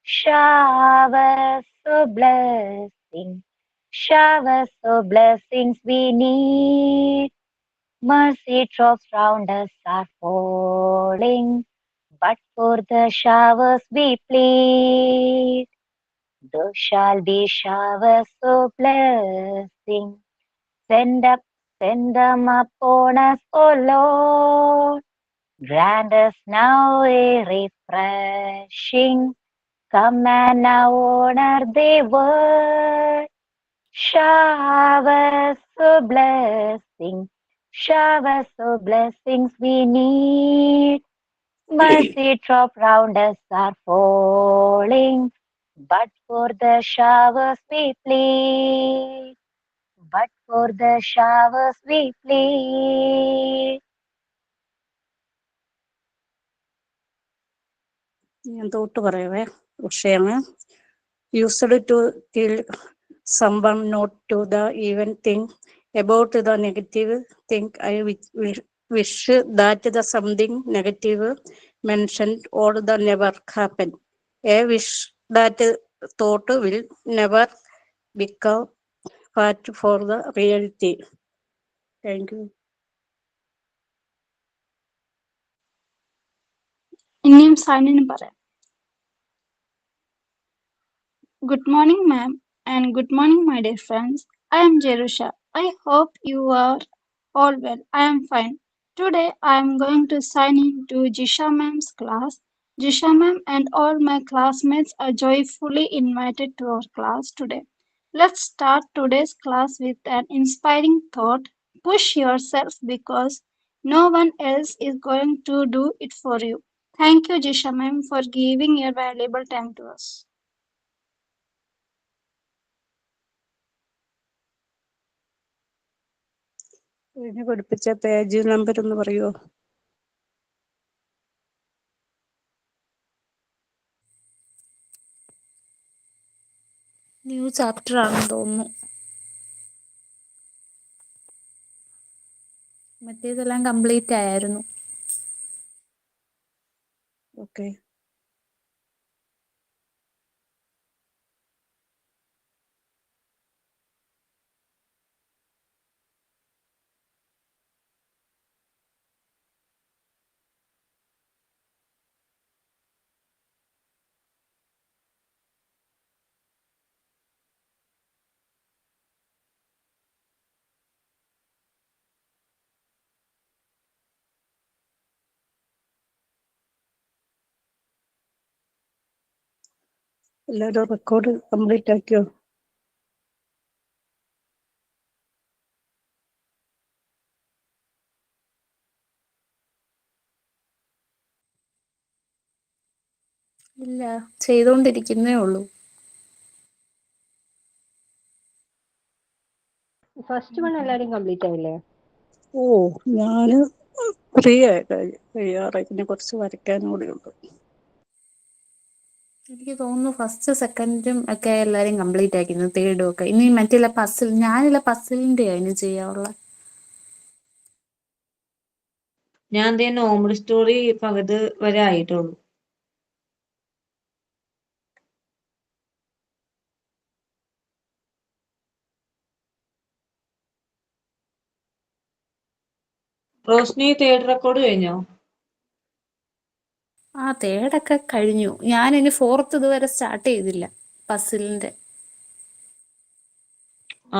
Showers of blessings, showers of blessings we need. Mercy drops round us are falling, but for the showers we plead. There shall be showers of blessing. Send them upon us, O Lord. Grant us now a refreshing. Come and now honor the word. Showers of blessings we need. Mercy drop round us are falling, but for the showers we plead. But for the showers we plead. ഞാൻ thought പറയവേ. വിഷയം used to kill someone, not to the even think about the negative thing. I wish that the something negative mentioned or the never happen. I wish that thought will never become part for the reality. Thank you. ഇനിയും സൈനിന് പറയാം. Good morning, ma'am, and good morning, my dear friends. I am Jerusha. I hope you are all well. I am fine. Today I am going to sign in to Jisha ma'am's class. Jisha ma'am and all my classmates are joyfully invited to our class today. Let's start today's class with an inspiring thought. Push yourself because no one else is going to do it for you. Thank you, Jisha ma'am, for giving your valuable time to us. ഇതിനെ പഠിപ്പിച്ച page number ഒന്ന് പറയുമോ? New chapter ആണെന്ന് തോന്നുന്നു. മറ്റേതെല്ലാം complete ആയിരുന്നു. Okay. എല്ലാവരും record complete ആക്കിയോ? ഇല്ല, ചെയ്തുകൊണ്ടിരിക്കുന്നേ ഉള്ളൂ. ഫസ്റ്റ് വൺ എല്ലാരും കംപ്ലീറ്റ് ആയില്ലേ? ഓ, ഞാന് ഫ്രീ കഴിയാറായി. പിന്നെ കുറച്ച് വരയ്ക്കാനും കൂടി ഉണ്ട്. എനിക്ക് തോന്നുന്നു ഫസ്റ്റ് സെക്കൻഡും ഒക്കെ എല്ലാരും കംപ്ലീറ്റ് ആക്കിയിരുന്നു, തേർഡും ഒക്കെ. ഇനി മറ്റുള്ള പസിൽ, ഞാനില്ല പസിലിന്റെ അതിന് ചെയ്യാനുള്ള. ഞാൻ നോർമൽ സ്റ്റോറി പകുതി വരെ ആയിട്ടുള്ളൂ. റോഷ്നി തേർഡ് റെക്കോർഡ് കഴിഞ്ഞോ? ആ, തേർഡൊക്കെ കഴിഞ്ഞു. ഞാൻ ഇനി ഫോർത്ത് ഇതുവരെ സ്റ്റാർട്ട് ചെയ്തില്ല പസിലിന്റെ.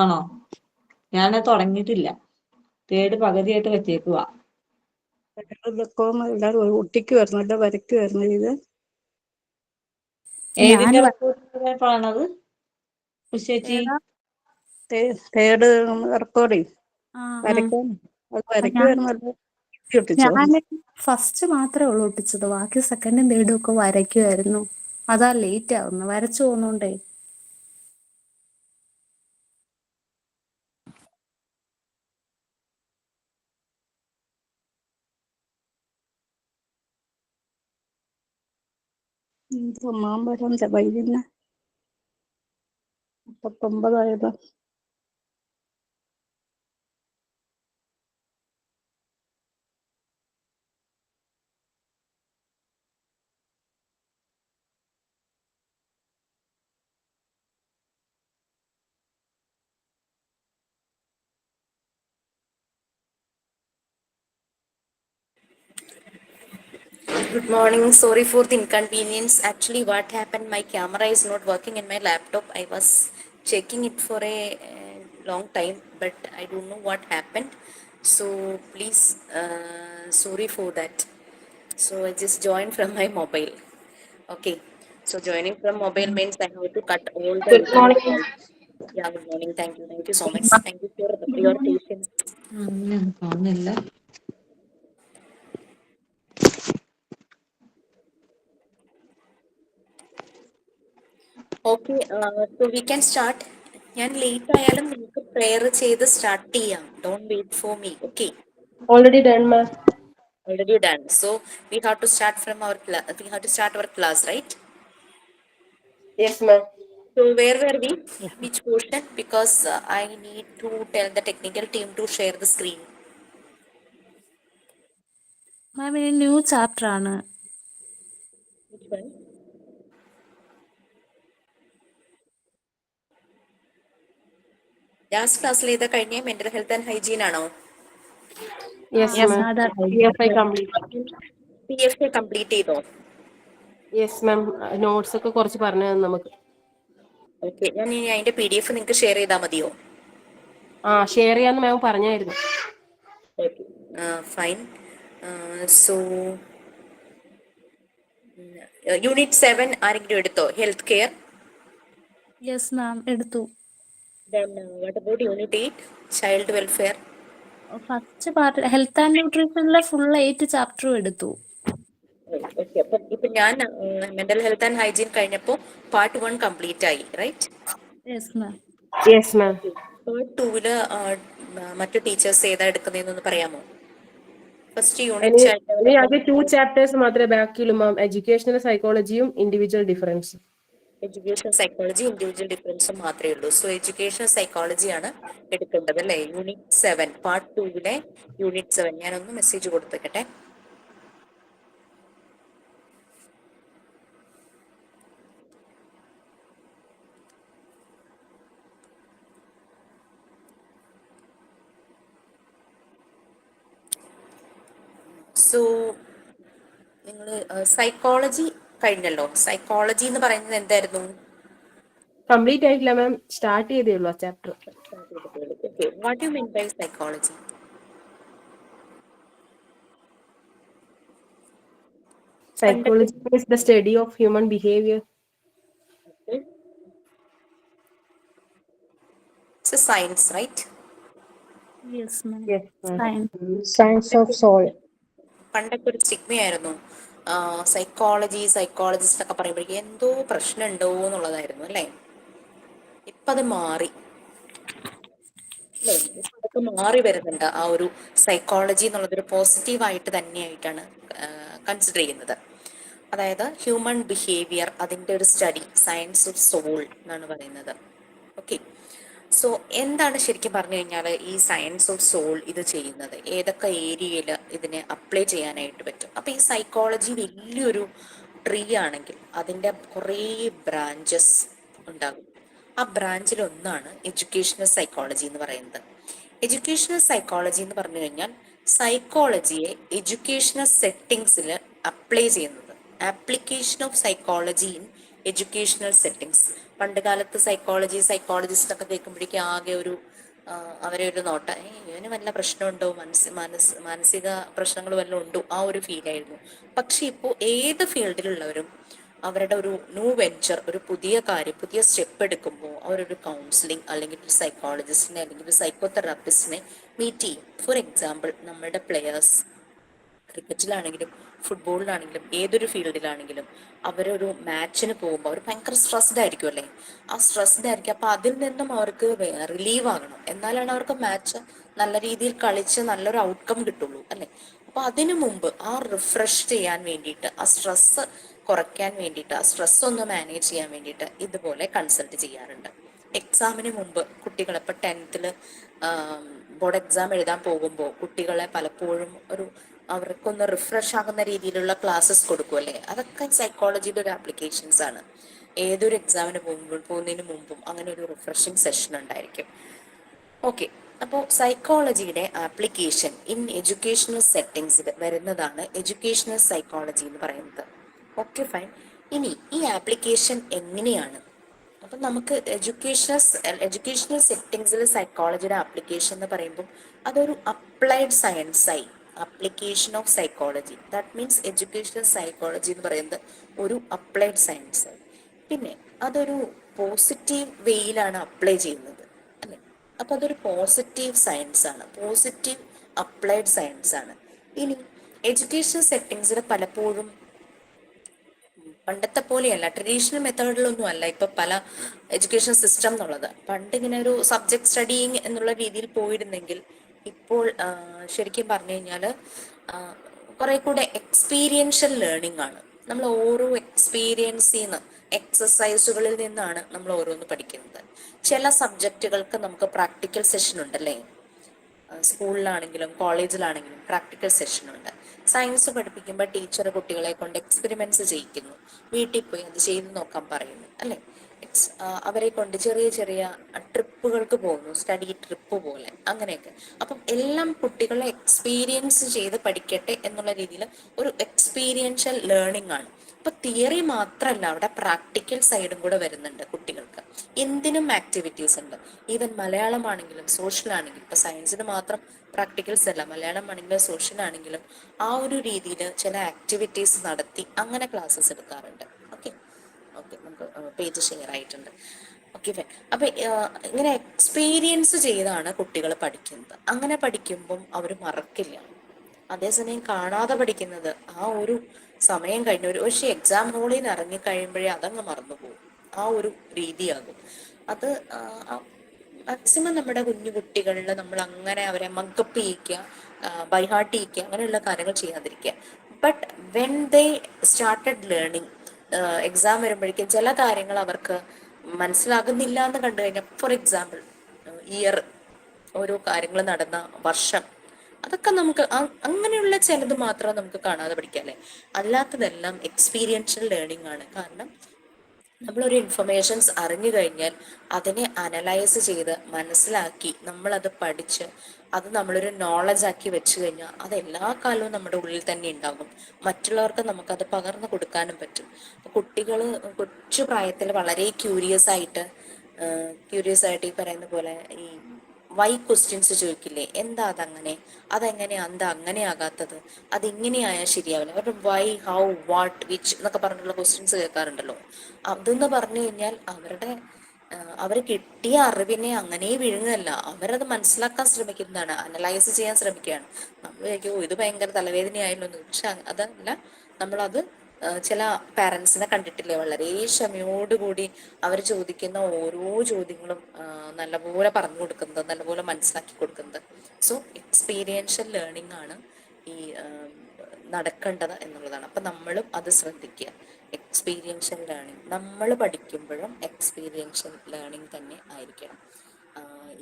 ആണോ? ഞാൻ തുടങ്ങിയിട്ടില്ല. തേർഡ് പകുതിയായിട്ട് വെച്ചേക്കുവാ. എല്ലാവരും ഒട്ടിക്കുമായിരുന്നു, അല്ല വരയ്ക്കുമായിരുന്നു ഇത്. ഏതിന്റെ റെക്കോർഡ് പറഞ്ഞത് ചേച്ചി? തേർഡ് റെക്കോർഡ് വരയ്ക്കാൻ, അത് വരയ്ക്കുമായിരുന്നു. ഞാൻ ഫസ്റ്റ് മാത്രമേ ഉള്ളൂ ഒട്ടിച്ചത്. ബാക്കി സെക്കൻഡും തേർഡും ഒക്കെ വരയ്ക്കുമായിരുന്നു. അതാ ലേറ്റ് ആവുന്നു, വരച്ചു പോകുന്നോണ്ടേ. മാമ്പഴം വൈകുന്ന 39 Good morning. Sorry for the inconvenience. Actually, what happened? My camera is not working in my laptop. I was checking it for a long time, but I don't know what happened. So please, sorry for that. So I just joined from my mobile. Okay. So joining from mobile means I have to cut all the Good incoming morning. calls. Yeah. Good morning. Thank you. Thank you so much. Thank you for Good your morning. patience. കാണുന്നില്ല. Okay, so we can start. ഞാൻ late ആയാലും നിങ്ങൾക്ക് prayer ചെയ്ത് start ചെയ്യാം. Don't wait for me. Okay, Already done, ma'am. Already done. So we have to start from our we have to start our class, right? Yes, ma'am. So where were we? Yes, ma'am. Which portion? Because I need to tell the technical team to share the screen. മാം ഇനി new chapter ആണ്. Which one? Last ക്ലാസ്സിൽ ഏതാ കഴിഞ്ഞ? Mental health and hygiene ആണോ? Yes, Yes, ma'am. ma'am. അതാ PFI complete. PFA complete ചെയ്തോ? Yes, ma'am. Notes ഒക്കെ കുറച്ച് പറഞ്ഞു തന്നു നമുക്ക്. ഓക്കെ, ഞാൻ ഇനി അതിന്റെ PDF നിങ്ങൾക്ക് ഷെയർ ചെയ്താൽ മതിയോ? ഷെയർ ചെയ്യാന്ന് മാം പറഞ്ഞായിരുന്നു. Okay, fine. സോ യൂണിറ്റ് 7 ആരെങ്കിലും എടുത്തോ? Health care. യെസ് മാം എടുത്തു. Then what about unit 8, child welfare? First part health and ന്യൂട്രീഷനിലെ ഫുൾ 8 ചാപ്റ്ററും എടുത്തു. ഓക്കെ, അപ്പം ഇപ്പൊ ഞാൻ മെന്റൽ ഹെൽത്ത് ആൻഡ് ഹൈജീൻ കഴിഞ്ഞപ്പോൾ പാർട്ട് 1 കംപ്ലീറ്റ് ആയി, right? Yes ma'am. Yes, ma'am. Part 2 മറ്റു ടീച്ചേഴ്സ് ഏതാ എടുക്കുന്നതെന്നൊന്ന് പറയാമോ? ഫസ്റ്റ് ഇനി യൂണിറ്റ് ചൈൽഡ് ഇനി ആകെ 2 ഡെവലപ്മെന്റ്, ചാപ്റ്റേഴ്സ് മാത്രമേ ബാക്കിയുള്ളൂ മാം. എഡ്യൂക്കേഷണൽ സൈക്കോളജിയും ഇൻഡിവിജ്വൽ ഡിഫറൻസും. എഡ്യൂക്കേഷൻ സൈക്കോളജി, ഇൻഡിവിജ്വൽ ഡിഫറൻസും മാത്രമേ ഉള്ളൂ. സോ എഡ്യൂക്കേഷൻ സൈക്കോളജി ആണ് എടുക്കേണ്ടത് അല്ലേ? യൂണിറ്റ് 7 പാർട്ട് 2 യൂണിറ്റ് 7 ഞാനൊന്ന് മെസ്സേജ് കൊടുത്തേക്കട്ടെ. സോ നിങ്ങൾ സൈക്കോളജി കഴിഞ്ഞല്ലോ. സൈക്കോളജി എന്ന് പറയുന്നത് എന്തായിരുന്നു? കംപ്ലീറ്റ് ആയിട്ടില്ല മാം, സ്റ്റാർട്ട് ചെയ്തേ ഉള്ളൂ ആ chapter. Okay, what do you mean by psychology? Psychology is the study of human behavior. Okay. It's a science, right? Yes ma'am. Yes, ma'am. Science. Science of soul. പണ്ടൊക്കെ ഒരു സ്റ്റിഗ്മയായിരുന്നു psychologist ഒക്കെ പറയുമ്പോഴേക്കും എന്തോ പ്രശ്നം ഉണ്ടോ എന്നുള്ളതായിരുന്നു അല്ലേ? ഇപ്പൊ അത് മാറി അല്ലേ? ഇപ്പൊ അതൊക്കെ മാറി വരുന്നുണ്ട്. ആ ഒരു സൈക്കോളജി എന്നുള്ളതൊരു പോസിറ്റീവായിട്ട് തന്നെയായിട്ടാണ് കൺസിഡർ ചെയ്യുന്നത്. അതായത് ഹ്യൂമൻ ബിഹേവിയർ, അതിൻ്റെ ഒരു സ്റ്റഡി, സയൻസ് ഓഫ് സോൾ എന്നാണ് പറയുന്നത്. ഓക്കെ, സോ എന്താണ് ശരിക്കും പറഞ്ഞു കഴിഞ്ഞാൽ ഈ സയൻസ് ഓഫ് സോൾ ഇത് ചെയ്യുന്നത്? ഏതൊക്കെ ഏരിയയിൽ ഇതിനെ അപ്ലൈ ചെയ്യാനായിട്ട് പറ്റും? അപ്പം ഈ സൈക്കോളജി വലിയൊരു ട്രീ ആണെങ്കിൽ അതിൻ്റെ കുറേ ബ്രാഞ്ചസ് ഉണ്ടാകും. ആ ബ്രാഞ്ചിൽ ഒന്നാണ് എഡ്യൂക്കേഷണൽ സൈക്കോളജി എന്ന് പറയുന്നത്. എഡ്യൂക്കേഷണൽ സൈക്കോളജി എന്ന് പറഞ്ഞു കഴിഞ്ഞാൽ സൈക്കോളജിയെ എഡ്യൂക്കേഷണൽ സെറ്റിങ്സിൽ അപ്ലൈ ചെയ്യുന്നത്. Application of psychology in educational settings. പണ്ട് കാലത്ത് സൈക്കോളജിസ്റ്റ് ഒക്കെ കേൾക്കുമ്പോഴേക്കും ആകെ ഒരു അവരെ ഒരു നോട്ട, ഇവന് വല്ല പ്രശ്നമുണ്ടോ, മാനസിക പ്രശ്നങ്ങൾ വല്ലതും ഉണ്ടോ, ആ ഒരു ഫീലായിരുന്നു. പക്ഷെ ഇപ്പോൾ ഏത് ഫീൽഡിലുള്ളവരും അവരുടെ ഒരു ന്യൂ വെഞ്ചർ, ഒരു പുതിയ കാര്യം, പുതിയ സ്റ്റെപ്പ് എടുക്കുമ്പോൾ അവരൊരു കൗൺസിലിംഗ് അല്ലെങ്കിൽ ഒരു സൈക്കോളജിസ്റ്റിനെ അല്ലെങ്കിൽ ഒരു സൈക്കോതെറാപ്പിസ്റ്റിനെ മീറ്റ് ചെയ്യും. ഫോർ എക്സാമ്പിൾ, നമ്മുടെ പ്ലെയേഴ്സ് ക്രിക്കറ്റിലാണെങ്കിലും ഫുട്ബോളിലാണെങ്കിലും ഏതൊരു ഫീൽഡിലാണെങ്കിലും അവരൊരു മാച്ചിന് പോകുമ്പോൾ അവർ ഭയങ്കര സ്ട്രെസ്ഡ് ആയിരിക്കും അല്ലേ? ആ സ്ട്രെസ്ഡ് ആയിരിക്കും. അപ്പോൾ അതിൽ നിന്നും അവർക്ക് റിലീവ് ആകണം, എന്നാലാണ് അവർക്ക് മാച്ച് നല്ല രീതിയിൽ കളിച്ച് നല്ലൊരു ഔട്ട്കം കിട്ടുള്ളൂ അല്ലേ? അപ്പോൾ അതിനു മുമ്പ് ആ റിഫ്രഷ് ചെയ്യാൻ വേണ്ടിയിട്ട്, ആ സ്ട്രെസ്സ് കുറയ്ക്കാൻ വേണ്ടിയിട്ട്, ആ സ്ട്രെസ് ഒന്ന് മാനേജ് ചെയ്യാൻ വേണ്ടിയിട്ട് ഇതുപോലെ കൺസൾട്ട് ചെയ്യാറുണ്ട്. എക്സാമിന് മുമ്പ് കുട്ടികൾ ഇപ്പോൾ 10th ബോർഡ് എക്സാം എഴുതാൻ പോകുമ്പോൾ കുട്ടികളെ പലപ്പോഴും അവർക്കൊന്ന് റിഫ്രഷ് ആകുന്ന രീതിയിലുള്ള ക്ലാസ്സസ് കൊടുക്കുമല്ലേ? അതൊക്കെ സൈക്കോളജിയുടെ ഒരു ആപ്ലിക്കേഷൻസ് ആണ്. ഏതൊരു എക്സാമിന് പോകുന്നതിന് മുമ്പും അങ്ങനെ ഒരു റിഫ്രഷിങ് സെഷൻ ഉണ്ടായിരിക്കും. ഓക്കെ, അപ്പോൾ സൈക്കോളജിയുടെ ആപ്ലിക്കേഷൻ ഇൻ എഡ്യൂക്കേഷണൽ സെറ്റിങ്സിൽ വരുന്നതാണ് എഡ്യൂക്കേഷണൽ സൈക്കോളജി എന്ന് പറയുന്നത്. Okay, fine. ഇനി ഈ ആപ്ലിക്കേഷൻ എങ്ങനെയാണ്? അപ്പം നമുക്ക് എഡ്യൂക്കേഷണൽ സെറ്റിങ്സിൽ സൈക്കോളജിയുടെ ആപ്ലിക്കേഷൻ എന്ന് പറയുമ്പോൾ അതൊരു അപ്ലൈഡ് സയൻസായി. Application of psychology, that means educational psychology എന്ന് പറയുന്നത് ഒരു അപ്ലൈഡ് സയൻസായി. പിന്നെ അതൊരു പോസിറ്റീവ് വേയിലാണ് അപ്ലൈ ചെയ്യുന്നത്, അല്ലെ? അപ്പൊ അതൊരു പോസിറ്റീവ് സയൻസ് ആണ്, പോസിറ്റീവ് അപ്ലൈഡ് സയൻസ് ആണ്. ഇനി എഡ്യൂക്കേഷൻ സെറ്റിങ്സിൽ പലപ്പോഴും പണ്ടത്തെ പോലെയല്ല, ട്രഡീഷണൽ മെത്തേഡിലൊന്നും അല്ല ഇപ്പൊ പല എഡ്യൂക്കേഷൻ സിസ്റ്റം എന്നുള്ളത്. പണ്ട് ഇങ്ങനെ ഒരു സബ്ജക്ട് സ്റ്റഡിയിങ് എന്നുള്ള രീതിയിൽ പോയിരുന്നെങ്കിൽ ഇപ്പോൾ ശരിക്കും പറഞ്ഞു കഴിഞ്ഞാൽ കുറെ കൂടെ എക്സ്പീരിയൻഷ്യൽ ലേണിംഗ് ആണ്. നമ്മൾ ഓരോ എക്സ്പീരിയൻസിൽ നിന്ന്, എക്സസൈസുകളിൽ നിന്നാണ് നമ്മൾ ഓരോന്ന് പഠിക്കുന്നത്. ചില സബ്ജക്റ്റുകൾക്ക് നമുക്ക് പ്രാക്ടിക്കൽ സെഷൻ ഉണ്ടല്ലേ, സ്കൂളിലാണെങ്കിലും കോളേജിലാണെങ്കിലും പ്രാക്ടിക്കൽ സെഷൻ ഉണ്ട്. സയൻസ് പഠിപ്പിക്കുമ്പോൾ ടീച്ചർ കുട്ടികളെ കൊണ്ട് എക്സ്പെരിമെന്റ്സ് ചെയ്യിക്കുന്നു, വീട്ടിൽ പോയി അത് ചെയ്ത് നോക്കാൻ പറയുന്നു, അല്ലെ? അവരെ കൊണ്ട് ചെറിയ ചെറിയ ട്രിപ്പുകൾക്ക് പോകുന്നു, സ്റ്റഡി ട്രിപ്പ് പോലെ, അങ്ങനെയൊക്കെ. അപ്പം എല്ലാം കുട്ടികളെ എക്സ്പീരിയൻസ് ചെയ്ത് പഠിക്കട്ടെ എന്നുള്ള രീതിയിൽ ഒരു എക്സ്പീരിയൻഷ്യൽ ലേണിംഗ് ആണ്. അപ്പൊ തിയറി മാത്രമല്ല, അവിടെ പ്രാക്ടിക്കൽ സൈഡും കൂടെ വരുന്നുണ്ട് കുട്ടികൾക്ക്. എന്തിനും ആക്ടിവിറ്റീസ് ഉണ്ട്. ഈവൻ മലയാളം ആണെങ്കിലും സോഷ്യൽ ആണെങ്കിലും, ഇപ്പൊ സയൻസിന് മാത്രം പ്രാക്ടിക്കൽസ് അല്ല, മലയാളം ആണെങ്കിലും സോഷ്യൽ ആണെങ്കിലും ആ ഒരു രീതിയിൽ ചില ആക്ടിവിറ്റീസ് നടത്തി അങ്ങനെ ക്ലാസ്സസ് എടുക്കാറുണ്ട്. ഓക്കെ ഓക്കെ, നമുക്ക് പേജ് ഷെയർ ആയിട്ടുണ്ട്. ഓക്കെ, അപ്പൊ ഇങ്ങനെ എക്സ്പീരിയൻസ് ചെയ്താണ് കുട്ടികൾ പഠിക്കുന്നത്. അങ്ങനെ പഠിക്കുമ്പം അവർ മറക്കില്ല. അതേസമയം കാണാതെ പഠിക്കുന്നത് ആ ഒരു സമയം കഴിഞ്ഞ പക്ഷെ എക്സാം ഹോളിൽ നിന്ന് ഇറങ്ങിക്കഴിയുമ്പോഴേ അതങ്ങ് മറന്നുപോകും. ആ ഒരു രീതിയാകും അത്. മാക്സിമം നമ്മുടെ കുഞ്ഞു കുട്ടികളിൽ നമ്മൾ അങ്ങനെ അവരെ മക്കപ്പ് ചെയ്യിക്കുക, ബൈഹാർട്ട് ചെയ്യിക്കുക, അങ്ങനെയുള്ള കാര്യങ്ങൾ ചെയ്യാതിരിക്കുക. But when they started learning, exam വരുമ്പോഴേക്കും ചില കാര്യങ്ങൾ അവർക്ക് മനസ്സിലാകുന്നില്ല എന്ന് കണ്ടു കഴിഞ്ഞാൽ, ഫോർ എക്സാമ്പിൾ ഇയർ, ഓരോ കാര്യങ്ങൾ നടന്ന വർഷം, അതൊക്കെ നമുക്ക് അങ്ങനെയുള്ള ചിലത് മാത്രം നമുക്ക് കാണാതെ പഠിക്കാം, അല്ലെ? അല്ലാത്തതെല്ലാം എക്സ്പീരിയൻഷ്യൽ ലേണിംഗ് ആണ്. കാരണം നമ്മളൊരു ഇൻഫർമേഷൻസ് അറിഞ്ഞു കഴിഞ്ഞാൽ അതിനെ അനലൈസ് ചെയ്ത് മനസ്സിലാക്കി നമ്മളത് പഠിച്ച് അത് നമ്മളൊരു നോളജ് ആക്കി വെച്ച് കഴിഞ്ഞാൽ അത് എല്ലാ കാലവും നമ്മുടെ ഉള്ളിൽ തന്നെ ഉണ്ടാകും. മറ്റുള്ളവർക്ക് നമുക്കത് പകർന്നു കൊടുക്കാനും പറ്റും. കുട്ടികൾ കൊച്ചു പ്രായത്തിൽ വളരെ ക്യൂരിയസ് ആയിട്ട് ഈ പറയുന്ന പോലെ ഈ വൈ ക്വസ്റ്റ്യൻസ് ചോദിക്കില്ലേ, എന്താ അതങ്ങനെ, അതെങ്ങനെയാ, എന്താ അങ്ങനെ ആകാത്തത്, അതിങ്ങനെയായാൽ ശരിയാവില്ല. അവരുടെ വൈ, ഹൗ, വാട്ട്, വിച്ച് എന്നൊക്കെ പറഞ്ഞിട്ടുള്ള ക്വസ്റ്റ്യൻസ് കേൾക്കാറുണ്ടല്ലോ. അതെന്ന് പറഞ്ഞു കഴിഞ്ഞാൽ അവർ കിട്ടിയ അറിവിനെ അങ്ങനെ വിഴുങ്ങല്ല, അവരത് മനസ്സിലാക്കാൻ ശ്രമിക്കുന്നതാണ്, അനലൈസ് ചെയ്യാൻ ശ്രമിക്കുകയാണ്. നമ്മൾ വിചാരിക്കും ഇത് ഭയങ്കര തലവേദനയായല്ലോ എന്ന്. പക്ഷെ അതല്ല, നമ്മളത് ചില പാരൻസിനെ കണ്ടിട്ടില്ലേ, വളരെ ക്ഷമയോടുകൂടി അവർ ചോദിക്കുന്ന ഓരോ ചോദ്യങ്ങളും നല്ലപോലെ പറഞ്ഞു കൊടുക്കുന്നത്, നല്ലപോലെ മനസ്സിലാക്കി കൊടുക്കുന്നത്. സോ എക്സ്പീരിയൻഷ്യൽ ലേണിംഗ് ആണ് ഈ നടക്കേണ്ടത് എന്നുള്ളതാണ്. അപ്പം നമ്മളും അത് ശ്രദ്ധിക്കുക. എക്സ്പീരിയൻഷ്യൽ ലേണിംഗ് നമ്മൾ പഠിക്കുമ്പോഴും എക്സ്പീരിയൻഷ്യൽ ലേണിംഗ് തന്നെ ആയിരിക്കണം.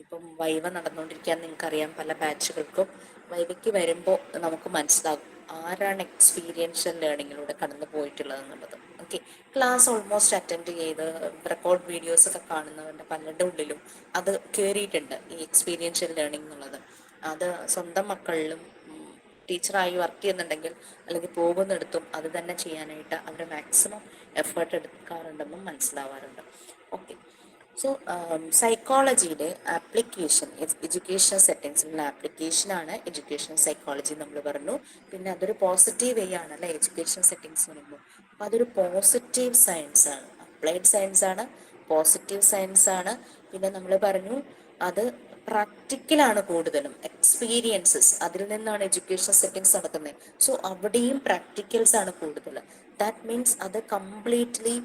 ഇപ്പം വൈവ നടന്നുകൊണ്ടിരിക്കാൻ നിങ്ങൾക്കറിയാം, പല ബാച്ചുകൾക്കും വൈവയ്ക്ക് വരുമ്പോൾ നമുക്ക് മനസ്സിലാകും ആരാണ് എക്സ്പീരിയൻഷ്യൽ ലേണിങ്ങിലൂടെ കടന്നു പോയിട്ടുള്ളത് എന്നുള്ളത്. ഓക്കെ, ക്ലാസ് ഓൾമോസ്റ്റ് അറ്റൻഡ് ചെയ്ത് റെക്കോർഡ് വീഡിയോസ് ഒക്കെ കാണുന്നവരുടെ പലരുടെ ഉള്ളിലും അത് കയറിയിട്ടുണ്ട്, ഈ എക്സ്പീരിയൻഷ്യൽ ലേണിംഗ് എന്നുള്ളത്. അത് സ്വന്തം മക്കളിലും ടീച്ചറായി വർക്ക് ചെയ്യുന്നുണ്ടെങ്കിൽ അല്ലെങ്കിൽ പോകുന്നിടത്തും അത് തന്നെ ചെയ്യാനായിട്ട് അവർ മാക്സിമം എഫേർട്ട് എടുക്കാറുണ്ടെന്നും മനസ്സിലാവാറുണ്ട്. ഓക്കെ, സോ സൈക്കോളജിയുടെ ആപ്ലിക്കേഷൻ, എഡ്യൂക്കേഷൻ സെറ്റിങ്സിലുള്ള ആപ്ലിക്കേഷനാണ് എഡ്യൂക്കേഷൻ സൈക്കോളജി നമ്മൾ പറഞ്ഞു. പിന്നെ അതൊരു പോസിറ്റീവ് വേ ആണ്, അല്ലെ? എഡ്യൂക്കേഷൻ സെറ്റിങ്സ് പറയുമ്പോൾ അപ്പം അതൊരു പോസിറ്റീവ് സയൻസ് ആണ്, അപ്ലൈഡ് സയൻസ് ആണ്, പോസിറ്റീവ് സയൻസ് ആണ്. പിന്നെ നമ്മൾ പറഞ്ഞു അത് പ്രാക്ടിക്കലാണ് കൂടുതലും, എക്സ്പീരിയൻസസ് അതിൽ നിന്നാണ് എഡ്യൂക്കേഷൻ സെറ്റിങ്സ് നടക്കുന്നത്. സോ അവിടെയും പ്രാക്ടിക്കൽസ് ആണ് കൂടുതൽ. ദാറ്റ് മീൻസ് അത് കംപ്ലീറ്റ്ലി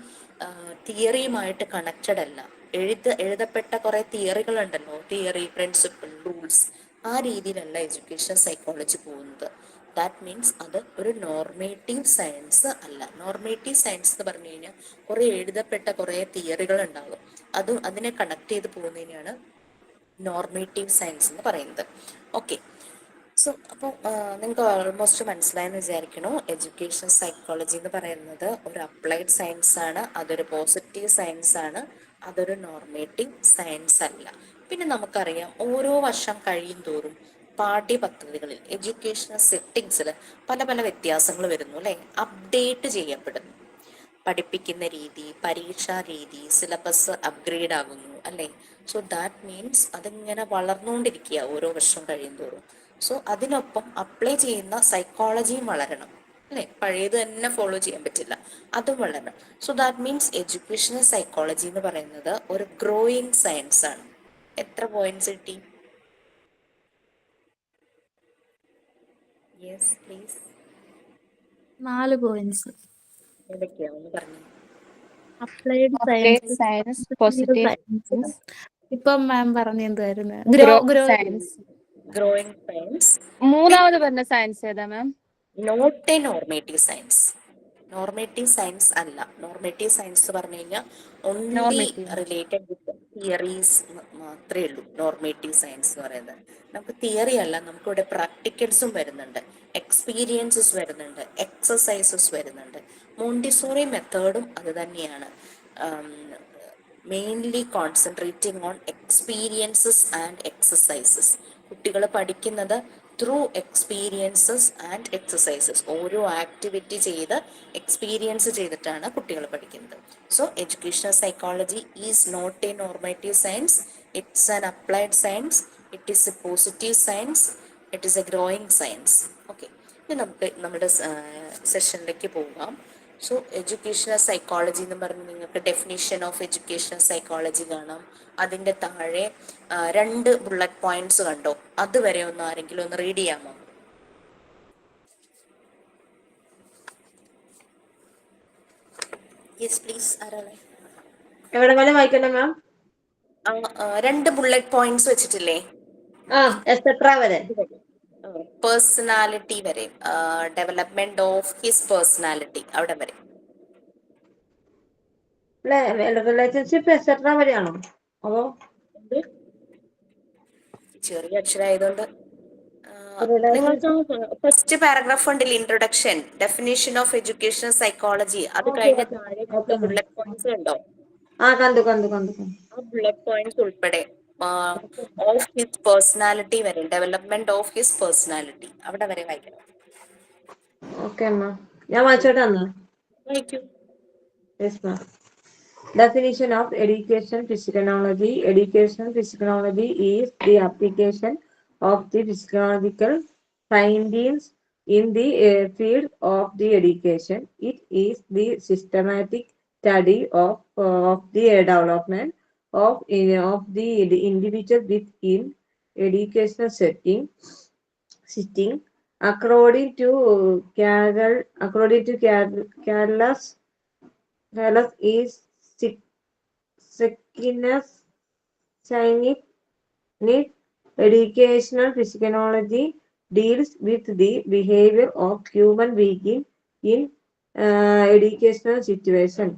തിയറിയുമായിട്ട് കണക്റ്റഡ് അല്ല. എഴുതപ്പെട്ട കുറെ തിയറികൾ ഉണ്ടല്ലോ, തിയറി, പ്രിൻസിപ്പിൾ, റൂൾസ്, ആ രീതിയിലല്ല എഡ്യൂക്കേഷൻ സൈക്കോളജി പോകുന്നത്. ദാറ്റ് മീൻസ് അത് ഒരു നോർമേറ്റീവ് സയൻസ് അല്ല. നോർമേറ്റീവ് സയൻസ് എന്ന് പറഞ്ഞു കഴിഞ്ഞാൽ കുറെ എഴുതപ്പെട്ട കുറെ തിയറികൾ ഉണ്ടാകും, അതിനെ കണക്ട് ചെയ്ത് പോകുന്നതിനാണ് നോർമേറ്റീവ് സയൻസ് എന്ന് പറയുന്നത്. ഓക്കെ, സോ അപ്പോൾ നിങ്ങൾക്ക് ഓൾമോസ്റ്റ് മനസ്സിലായെന്ന് വിചാരിക്കണു. എഡ്യൂക്കേഷൻ സൈക്കോളജി എന്ന് പറയുന്നത് ഒരു അപ്ലൈഡ് സയൻസ് ആണ്, അതൊരു പോസിറ്റീവ് സയൻസ് ആണ്. അതൊരു നോർമേറ്റീവ് സയൻസ് അല്ല. പിന്നെ നമുക്കറിയാം ഓരോ വർഷം കഴിയും തോറും പാഠ്യപദ്ധതികളിൽ എഡ്യൂക്കേഷണൽ സെറ്റിങ്സിൽ പല പല വ്യത്യാസങ്ങൾ വരുന്നു അല്ലെ, അപ്ഡേറ്റ് ചെയ്യപ്പെടുന്നു. പഠിപ്പിക്കുന്ന രീതി, പരീക്ഷാ രീതി, സിലബസ് അപ്ഗ്രേഡ് ആകുന്നു അല്ലെ. സോ ദാറ്റ് മീൻസ് അതിങ്ങനെ വളർന്നുകൊണ്ടിരിക്കുക ഓരോ വർഷം കഴിയും തോറും. സോ അതിനൊപ്പം അപ്ലൈ ചെയ്യുന്ന സൈക്കോളജിയും വളരണം അല്ലെ, പഴയത് തന്നെ ഫോളോ ചെയ്യാൻ പറ്റില്ല, അതും വളരണം. So that means educational psychology എന്ന് പറയുന്നത് ഒരു ഗ്രോയിങ് സയൻസ് ആണ്. എത്ര പോയിന്റ്സ് കിട്ടി? Yes please. 4 പോയിന്റ്സ്. ഏതൊക്കെയാ ഒന്ന് പറഞ്ഞു. Applied Applied science, science, positive positive science. science, ഇപ്പം മാം പറഞ്ഞ എന്തായിരുന്നു? growth science. Growing science. മൂന്നാമത് പറഞ്ഞ സയൻസ് ഏതാ ma'am? Not a normative science. Normative science അല്ല. നോർമേറ്റീവ് സയൻസ് പറഞ്ഞു കഴിഞ്ഞാൽ only Normative. Related with theories മാത്രമേ ഉള്ളൂ നോർമേറ്റീവ് സയൻസ് എന്ന് പറയുന്നത്. നമുക്ക് തിയറി അല്ല, നമുക്കിവിടെ പ്രാക്ടിക്കൽസും വരുന്നുണ്ട്, എക്സ്പീരിയൻസസ് വരുന്നുണ്ട്, എക്സസൈസസ് വരുന്നുണ്ട്. മോണ്ടിസോറി മെത്തേഡും അത് തന്നെയാണ്. Mainly concentrating on experiences and exercises. കുട്ടികൾ പഠിക്കുന്നത് ത്രൂ എക്സ്പീരിയൻസസ് ആൻഡ് എക്സസൈസസ്. ഓരോ ആക്ടിവിറ്റി ചെയ്ത് എക്സ്പീരിയൻസ് ചെയ്തിട്ടാണ് കുട്ടികൾ പഠിക്കുന്നത്. So educational psychology is not a normative science, it's an applied science, it is a positive science, it is a growing science. Okay, ഇനി നമുക്ക് നമ്മുടെ സെഷനിലേക്ക് പോകാം. സോ എഡ്യൂക്കേഷണൽ സൈക്കോളജി എന്ന് പറഞ്ഞ് നിങ്ങൾക്ക് ഡെഫിനിഷൻ ഓഫ് എഡ്യൂക്കേഷണൽ സൈക്കോളജി കാണാം. അതിൻ്റെ താഴെ 2 ബുള്ളറ്റ് പോയിന്റ്സ് കണ്ടോ? അതുവരെ ഒന്ന് ആരെങ്കിലും ഒന്ന് റീഡ് ചെയ്യാമോ? Yes please. ആരാണ്? എവിടെ വരെ വായിക്കണ്ടേ മാം? 2 ബുള്ളറ്റ് പോയിന്റ്സ് വെച്ചിട്ടില്ലേ? എക്സെട്രാ വരെ. പേഴ്സണാലിറ്റി വരെ, ഡെവലപ്മെന്റ് ഓഫ് ഹിസ് പേഴ്സണാലിറ്റി, അവിടെ വരെ. റിലേഷൻഷിപ്പ് എക്സെട്രാ വരെയാണോ? അതോ ചെറിയ അക്ഷരമായതുകൊണ്ട് നിങ്ങൾക്ക് ഫസ്റ്റ് പാരഗ്രാഫ് ഉണ്ടല്ലേ, introduction, definition of educational psychology, അത് കഴിഞ്ഞ താഴെ 2 ബുള്ളറ്റ് പോയിന്റ്സ് കണ്ടോ? കണ്ടു. ആ ബുള്ളറ്റ് പോയിന്റ്സ് ഉൾപ്പെടെ ഓഫ് ഹിസ് പേഴ്സണാലിറ്റി വരെ, ഡെവലപ്മെന്റ് ഓഫ് ഹിസ് പേഴ്സണാലിറ്റി, അവിടെ വരെ വായിക്കണം. ഓക്കെ മാം, ഞാൻ വായിച്ചോട്ടെ അന്ന്. വായിക്കൂ. Yes ma'am. Definition of education physiology. Education physiology is the application of the physiological findings in the field of the education. It is the systematic study of the development of the individual within educational setting. According to Carlos is educational physiology deals with the behavior of human being in educational situation.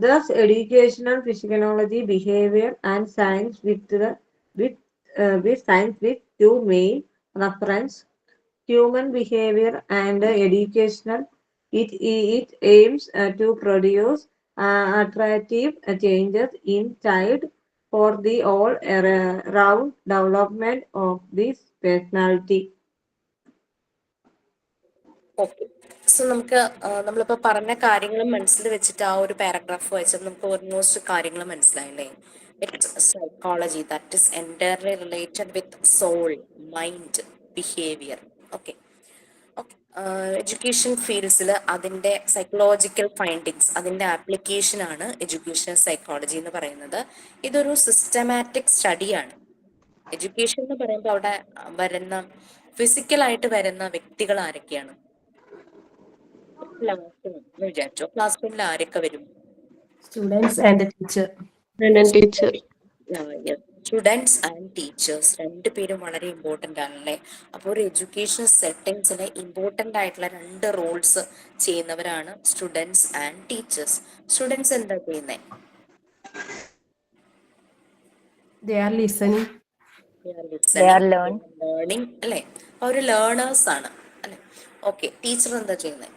Thus, educational physiology, behavior, and science with science with 2 main reference: human behavior and educational. It aims to produce attractive changes in child for the all-round development of this personality. Okay, so നമുക്ക് നമ്മളിപ്പോൾ പറഞ്ഞ കാര്യങ്ങൾ മനസ്സിൽ വെച്ചിട്ട് ആ ഒരു paragraph വായിച്ചാൽ നമുക്ക് ഓൾമോസ്റ്റ് കാര്യങ്ങൾ മനസ്സിലായില്ലേ? It's psychology that is entirely related with soul, mind, behaviour. Okay, education ഫീൽഡ്സിൽ അതിൻ്റെ സൈക്കോളജിക്കൽ ഫൈൻഡിങ്സ്, അതിൻ്റെ ആപ്ലിക്കേഷനാണ് എഡ്യൂക്കേഷണൽ സൈക്കോളജി എന്ന് പറയുന്നത്. ഇതൊരു സിസ്റ്റമാറ്റിക് സ്റ്റഡിയാണ്. എഡ്യൂക്കേഷൻ എന്ന് പറയുമ്പോൾ അവിടെ വരുന്ന ഫിസിക്കലായിട്ട് വരുന്ന വ്യക്തികൾ ആരൊക്കെയാണ്? ക്ലാസ് റൂം എന്ന് വിചാരിച്ചോ, ക്ലാസ് റൂമിൽ ആരൊക്കെ വരും? Students and teacher. Students and teachers, 2 പേരും വളരെ ഇമ്പോർട്ടൻ്റ് ആണല്ലേ. അപ്പോൾ ഒരു എഡ്യൂക്കേഷൻ സെറ്റിങ്സിലെ ഇമ്പോർട്ടൻ്റ് ആയിട്ടുള്ള 2 റോൾസ് ചെയ്യുന്നവരാണ് സ്റ്റുഡൻസ് ആൻഡ് ടീച്ചേഴ്സ്. സ്റ്റുഡൻസ് എന്താ ചെയ്യുന്നത്? They are listening. ലേണിംഗ് അല്ലേ, അവർ ലേണേഴ്സ് ആണ് അല്ലെ. ഓക്കെ, ടീച്ചർ എന്താ ചെയ്യുന്നത്?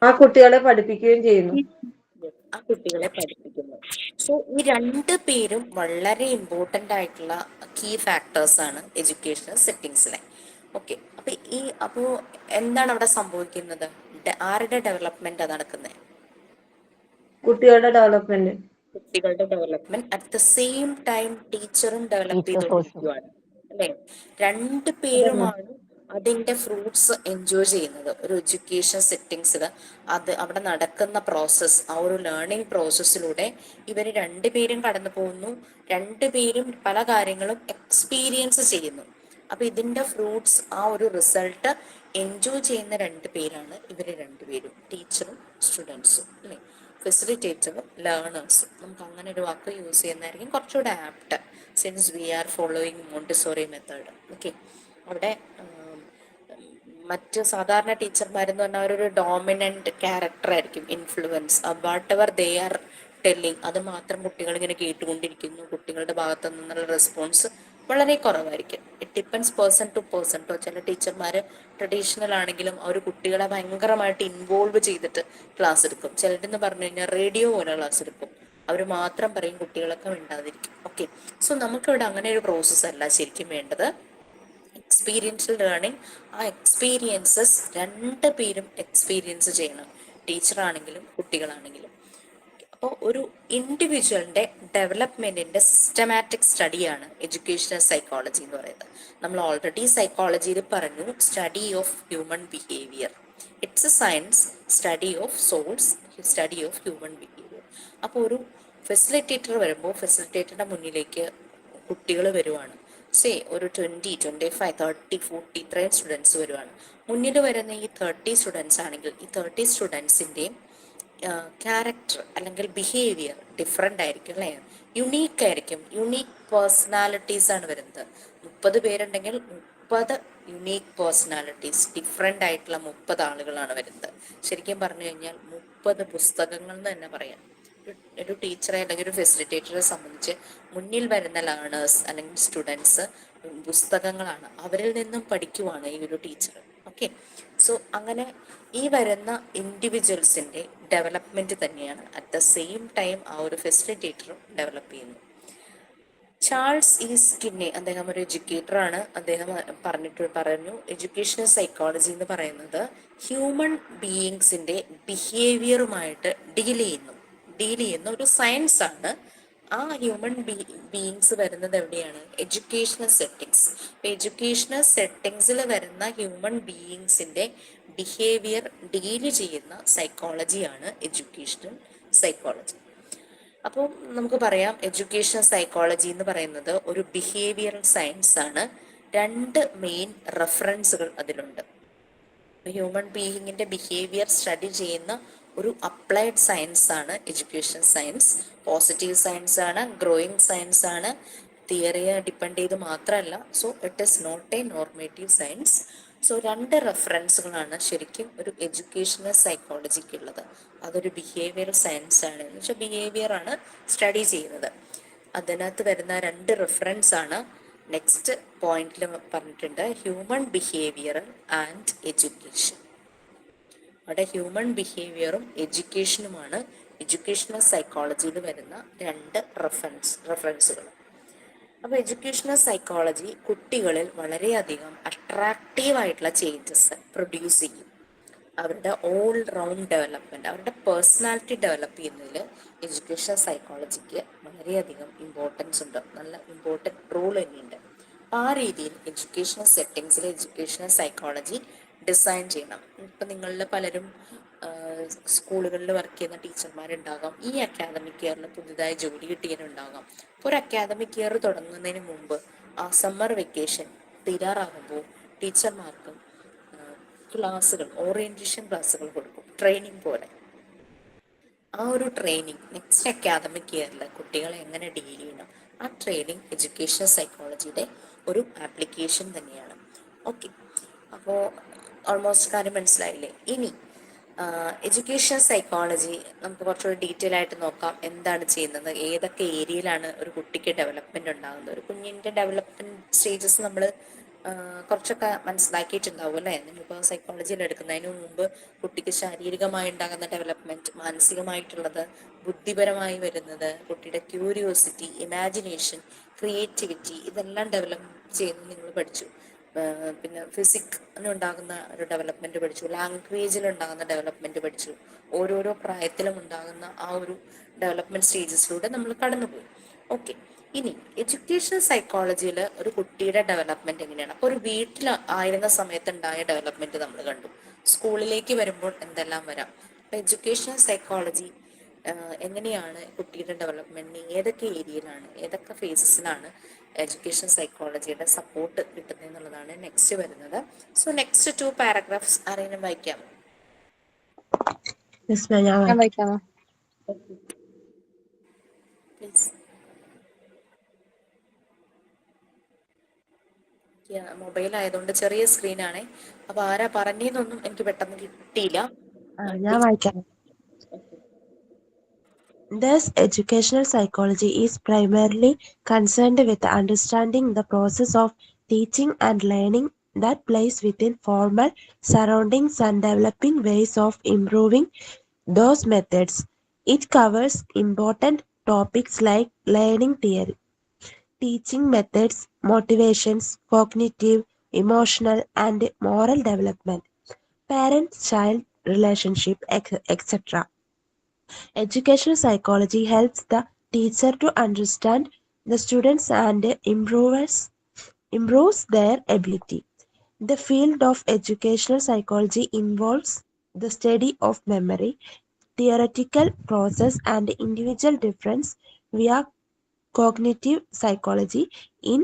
ആ കുട്ടികളെ പഠിപ്പിക്കുകയും ചെയ്യുന്നു. ആ കുട്ടികളെ പഠിപ്പിക്കുന്നു. സോ ഈ രണ്ട് പേരും വളരെ ഇമ്പോർട്ടൻ്റ് ആയിട്ടുള്ള കീ ഫാക്ടേഴ്സ് ആണ് എഡ്യൂക്കേഷണൽ സെറ്റിങ്സിലെ. ഓക്കെ, അപ്പോ എന്താണ് അവിടെ സംഭവിക്കുന്നത്? ആരുടെ ഡെവലപ്മെന്റ് നടക്കുന്നത്? കുട്ടികളുടെ ഡെവലപ്മെന്റ്. കുട്ടികളുടെ development at the same time ടീച്ചറും ഡെവലപ്പ് Teachers also. ചെയ്തുകൊണ്ടിരിക്കുകയാണ് അല്ലെ? രണ്ടു അതെ മാം. പേരുമാണ് അതിന്റെ ഫ്രൂട്ട്സ് എൻജോയ് ചെയ്യുന്നത് ഒരു എഡ്യൂക്കേഷൻ സെറ്റിങ്സിൽ. അവിടെ നടക്കുന്ന പ്രോസസ്സ്, ആ ഒരു ലേണിംഗ് പ്രോസസ്സിലൂടെ ഇവർ രണ്ടുപേരും കടന്നു പോകുന്നു. രണ്ടുപേരും പല കാര്യങ്ങളും എക്സ്പീരിയൻസ് ചെയ്യുന്നു. അപ്പൊ ഇതിന്റെ ഫ്രൂട്ട്സ്, ആ ഒരു റിസൾട്ട് എൻജോയ് ചെയ്യുന്ന രണ്ടു പേരാണ് ഇവർ രണ്ടുപേരും, ടീച്ചറും സ്റ്റുഡൻസും അല്ലെ? ഫെസിലിറ്റേറ്ററും ലേണേഴ്സും. നമുക്ക് അങ്ങനെ ഒരു വാക്ക് യൂസ് ചെയ്യുന്നതായിരിക്കും കുറച്ചുകൂടെ apt, since we are following Montessori method. Okay, അവിടെ മറ്റ് സാധാരണ ടീച്ചർമാരെന്ന് പറഞ്ഞാൽ അവരൊരു ഡോമിനന്റ് ക്യാരക്ടർ ആയിരിക്കും, influence, what ever they are telling അത് മാത്രം കുട്ടികൾ ഇങ്ങനെ കേട്ടുകൊണ്ടിരിക്കുന്നു. കുട്ടികളുടെ ഭാഗത്തു നിന്നുള്ള റെസ്പോൺസ് വളരെ കുറവായിരിക്കും. It depends person to person. ചില ടീച്ചർമാർ ട്രഡീഷണൽ ആണെങ്കിലും അവർ കുട്ടികളെ ഭയങ്കരമായിട്ട് ഇൻവോൾവ് ചെയ്തിട്ട് ക്ലാസ് എടുക്കും. ചിലരെന്ന് പറഞ്ഞു കഴിഞ്ഞാൽ റേഡിയോ പോലെ ക്ലാസ് എടുക്കും. അവർ മാത്രം പറയും, കുട്ടികളൊക്കെ മിണ്ടാതിരിക്കും. ഓക്കെ, സോ നമുക്കിവിടെ അങ്ങനെ ഒരു പ്രോസസ്സ് അല്ല ശരിക്കും വേണ്ടത്. എക്സ്പീരിയൻഷ്യൽ ലേണിംഗ്, ആ എക്സ്പീരിയൻസസ് രണ്ട് പേരും എക്സ്പീരിയൻസ് ചെയ്യണം, ടീച്ചറാണെങ്കിലും കുട്ടികളാണെങ്കിലും. അപ്പോൾ ഒരു ഇൻഡിവിജ്വലിന്റെ ഡെവലപ്മെന്റിന്റെ സിസ്റ്റമാറ്റിക് സ്റ്റഡിയാണ് എഡ്യൂക്കേഷണൽ സൈക്കോളജി എന്ന് പറയുന്നത്. നമ്മൾ ഓൾറെഡി സൈക്കോളജിയിൽ പറഞ്ഞു, study of human behaviour. It's a science, study of souls, study of human behaviour. അപ്പോൾ ഒരു ഫെസിലിറ്റേറ്റർ വരുമ്പോൾ ഫെസിലിറ്റേറ്ററുടെ മുന്നിലേക്ക് കുട്ടികൾ വരുവാണ്. സേ ഒരു 20, 25, 30, 40 ഇത്രയും സ്റ്റുഡൻസ് വരുവാണ്. മുന്നിൽ വരുന്ന ഈ 30 സ്റ്റുഡൻസ് ആണെങ്കിൽ ഈ 30 സ്റ്റുഡൻസിൻ്റെയും ക്യാരക്ടർ അല്ലെങ്കിൽ ബിഹേവിയർ ഡിഫറെൻ്റ് ആയിരിക്കും അല്ലേ? യുണീക്ക് ആയിരിക്കും. യുണീക്ക് പേഴ്സണാലിറ്റീസ് ആണ് വരുന്നത്. 30 പേരുണ്ടെങ്കിൽ 30 യുണീക്ക് പേഴ്സണാലിറ്റീസ്, ഡിഫറെൻ്റ് ആയിട്ടുള്ള 30 ആളുകളാണ് വരുന്നത്. ശരിക്കും പറഞ്ഞു കഴിഞ്ഞാൽ 30 പുസ്തകങ്ങൾ എന്ന് തന്നെ പറയാം. ഒരു ടീച്ചറെ അല്ലെങ്കിൽ ഒരു ഫെസിലിറ്റേറ്ററെ സംബന്ധിച്ച് മുന്നിൽ വരുന്ന ലേണേഴ്സ് അല്ലെങ്കിൽ സ്റ്റുഡൻസ് പുസ്തകങ്ങളാണ്. അവരിൽ നിന്നും പഠിക്കുവാണ് ഈ ഒരു ടീച്ചർ. ഓക്കെ, സോ അങ്ങനെ ഈ വരുന്ന ഇൻഡിവിജ്വൽസിന്റെ ഡെവലപ്മെന്റ് തന്നെയാണ് അറ്റ് ദ സെയിം ടൈം ആ ഒരു ഫെസിലിറ്റേറ്ററും ഡെവലപ്പ് ചെയ്യുന്നു. ചാൾസ് ഇ സ്കിന്നെ, അദ്ദേഹം ഒരു എഡ്യൂക്കേറ്റർ ആണ്. അദ്ദേഹം പറഞ്ഞു എഡ്യൂക്കേഷണൽ സൈക്കോളജി എന്ന് പറയുന്നത് ഹ്യൂമൻ ബീയിങ്സിന്റെ ബിഹേവിയറുമായിട്ട് ഡീൽ ചെയ്യുന്ന ഒരു സയൻസ് ആണ്. ആ ഹ്യൂമൻ ബീയിങ്സ് വരുന്നത് എവിടെയാണ്? Educational settings. എഡ്യൂക്കേഷണൽ സെറ്റിങ്സിൽ വരുന്ന ഹ്യൂമൻ ബീയിങ്സിന്റെ ബിഹേവിയർ ഡീൽ ചെയ്യുന്ന സൈക്കോളജിയാണ് എഡ്യൂക്കേഷണൽ സൈക്കോളജി. അപ്പോൾ നമുക്ക് പറയാം എഡ്യൂക്കേഷണൽ സൈക്കോളജി എന്ന് പറയുന്നത് ഒരു ബിഹേവിയറൽ സയൻസ് ആണ്. രണ്ട് മെയിൻ റെഫറൻസുകൾ അതിലുണ്ട്. ഹ്യൂമൻ ബീയിങ്ങിന്റെ ബിഹേവിയർ സ്റ്റഡി ചെയ്യുന്ന ഒരു അപ്ലൈഡ് സയൻസ് ആണ് എഡ്യൂക്കേഷൻ സയൻസ്. പോസിറ്റീവ് സയൻസ് ആണ്, ഗ്രോയിങ് സയൻസ് ആണ്, തിയറിയെ ഡിപ്പെൻഡ് ചെയ്ത് മാത്രമല്ല. So it is not a normative science. So രണ്ട് റെഫറൻസുകളാണ് ശരിക്കും ഒരു എഡ്യൂക്കേഷണൽ സൈക്കോളജിക്ക് ഉള്ളത്. അതൊരു ബിഹേവിയറൽ സയൻസ് ആണ്, എന്ന് വെച്ചാൽ ബിഹേവിയർ ആണ് സ്റ്റഡി ചെയ്യുന്നത്. അതിനകത്ത് വരുന്ന രണ്ട് റെഫറൻസ് ആണ് നെക്സ്റ്റ് പോയിന്റിൽ പറഞ്ഞിട്ടുണ്ട്, ഹ്യൂമൻ ബിഹേവിയർ ആൻഡ് എഡ്യൂക്കേഷൻ. അവിടെ ഹ്യൂമൻ ബിഹേവിയറും എഡ്യൂക്കേഷനുമാണ് എഡ്യൂക്കേഷണൽ സൈക്കോളജിയിൽ വരുന്ന രണ്ട് റെഫറൻസുകൾ. അപ്പോൾ എഡ്യൂക്കേഷണൽ സൈക്കോളജി കുട്ടികളിൽ വളരെയധികം അട്രാക്റ്റീവ് ആയിട്ടുള്ള ചേഞ്ചസ് പ്രൊഡ്യൂസ് ചെയ്യും. അവരുടെ ഓൾ റൗണ്ട് ഡെവലപ്മെന്റ്, അവരുടെ പേഴ്സണാലിറ്റി ഡെവലപ്പ് ചെയ്യുന്നതിൽ എഡ്യൂക്കേഷണൽ സൈക്കോളജിക്ക് വളരെയധികം ഇമ്പോർട്ടൻസ് ഉണ്ട്, നല്ല ഇമ്പോർട്ടൻറ്റ് റോൾ തന്നെയുണ്ട്. ആ രീതിയിൽ എഡ്യൂക്കേഷണൽ സെറ്റിങ്സിൽ എഡ്യൂക്കേഷണൽ സൈക്കോളജി ഡിസൈൻ ചെയ്യണം. ഇപ്പം നിങ്ങളിൽ പലരും സ്കൂളുകളിൽ വർക്ക് ചെയ്യുന്ന ടീച്ചർമാരുണ്ടാകാം, ഈ അക്കാദമിക് ഇയറിൽ പുതുതായി ജോലി കിട്ടിയവരുണ്ടാകാം. അപ്പോൾ ഒരു അക്കാദമിക് ഇയർ തുടങ്ങുന്നതിന് മുമ്പ് ആ സമ്മർ വെക്കേഷൻ തീരാറാകുമ്പോൾ ടീച്ചർമാർക്കും ക്ലാസ്സുകൾ, ഓറിയന്റേഷൻ ക്ലാസ്സുകൾ കൊടുക്കും, ട്രെയിനിങ് പോലെ. ആ ഒരു ട്രെയിനിങ് നെക്സ്റ്റ് അക്കാദമിക് ഇയറിൽ കുട്ടികളെ എങ്ങനെ ഡീൽ ചെയ്യണം, ആ ട്രെയിനിങ് എഡ്യൂക്കേഷണൽ സൈക്കോളജിയുടെ ഒരു ആപ്ലിക്കേഷൻ തന്നെയാണ്. ഓക്കെ, അപ്പോൾ ഓൾമോസ്റ്റ് കാര്യം മനസ്സിലായില്ലേ? ഇനി എഡ്യൂക്കേഷൻ സൈക്കോളജി നമുക്ക് കുറച്ചുകൂടി ഡീറ്റെയിൽ ആയിട്ട് നോക്കാം. എന്താണ് ചെയ്യുന്നത്, ഏതൊക്കെ ഏരിയയിലാണ് ഒരു കുട്ടിക്ക് ഡെവലപ്മെന്റ് ഉണ്ടാകുന്നത്. ഒരു കുഞ്ഞിൻ്റെ ഡെവലപ്മെന്റ് സ്റ്റേജസ് നമ്മൾ കുറച്ചൊക്കെ മനസ്സിലാക്കിയിട്ടുണ്ടാവും അല്ലേ? നിങ്ങളിപ്പോൾ സൈക്കോളജിയിൽ എടുക്കുന്നതിന് മുമ്പ് കുട്ടിക്ക് ശാരീരികമായി ഉണ്ടാകുന്ന ഡെവലപ്മെന്റ്, മാനസികമായിട്ടുള്ളത്, ബുദ്ധിപരമായി വരുന്നത്, കുട്ടിയുടെ ക്യൂരിയോസിറ്റി, ഇമാജിനേഷൻ, ക്രിയേറ്റിവിറ്റി, ഇതെല്ലാം ഡെവലപ്പ് ചെയ്യുന്നത് നിങ്ങൾ പഠിച്ചു. പിന്നെ ഫിസിക്സിനുണ്ടാകുന്ന ഒരു ഡെവലപ്മെന്റ് പഠിച്ചു, ലാംഗ്വേജിൽ ഉണ്ടാകുന്ന ഡെവലപ്മെന്റ് പഠിച്ചു. ഓരോരോ പ്രായത്തിലും ഉണ്ടാകുന്ന ആ ഒരു ഡെവലപ്മെന്റ് സ്റ്റേജസിലൂടെ നമ്മൾ കടന്നുപോയി. ഓക്കെ, ഇനി എഡ്യൂക്കേഷൻ സൈക്കോളജിയിൽ ഒരു കുട്ടിയുടെ ഡെവലപ്മെന്റ് എങ്ങനെയാണ്? അപ്പോൾ ഒരു വീട്ടിൽ ആയിരുന്ന സമയത്ത് ഉണ്ടായ ഡെവലപ്മെന്റ് നമ്മൾ കണ്ടു. സ്കൂളിലേക്ക് വരുമ്പോൾ എന്തെല്ലാം വരാം. അപ്പൊ എഡ്യൂക്കേഷൻ സൈക്കോളജി എങ്ങനെയാണ് കുട്ടിയുടെ ഡെവലപ്മെന്റിന്, ഏതൊക്കെ ഏരിയയിലാണ്, ഏതൊക്കെ ഫേസസിലാണ് എഡ്യൂക്കേഷൻ സൈക്കോളജിയുടെ സപ്പോർട്ട് കിട്ടുന്നത് എന്നുള്ളതാണ് നെക്സ്റ്റ് വരുന്നത്. സോ നെക്സ്റ്റ് 2 പാരഗ്രാഫ്സ് ആരെങ്കിലും വായിക്കാമോ? ഞാൻ വായിക്കാമോ? പ്ലീസ്. മൊബൈൽ ആയതുകൊണ്ട് ചെറിയ സ്ക്രീനാണ്, അപ്പൊ ആരാ പറഞ്ഞെന്നൊന്നും എനിക്ക് പെട്ടെന്ന് കിട്ടിയില്ല. ഞാൻ വായിക്കാം. Thus, educational psychology is primarily concerned with understanding the process of teaching and learning that plays within formal surroundings and developing ways of improving those methods. It covers important topics like learning theory, teaching methods, motivations, cognitive, emotional, and moral development, parent-child relationship, etc. Educational psychology helps the teacher to understand the students and improves their ability. The field of educational psychology involves the study of memory, theoretical process, and individual difference via cognitive psychology in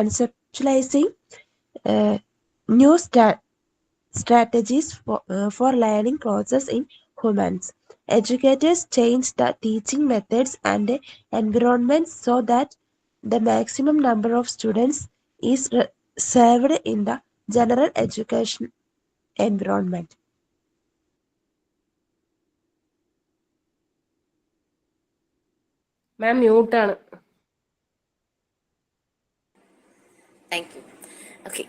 conceptualizing new strategies for learning process in humans. Educators change the teaching methods and environments so that the maximum number of students is served in the general education environment. Ma'am മ്യൂട്ടാണ്. Thank you. Okay,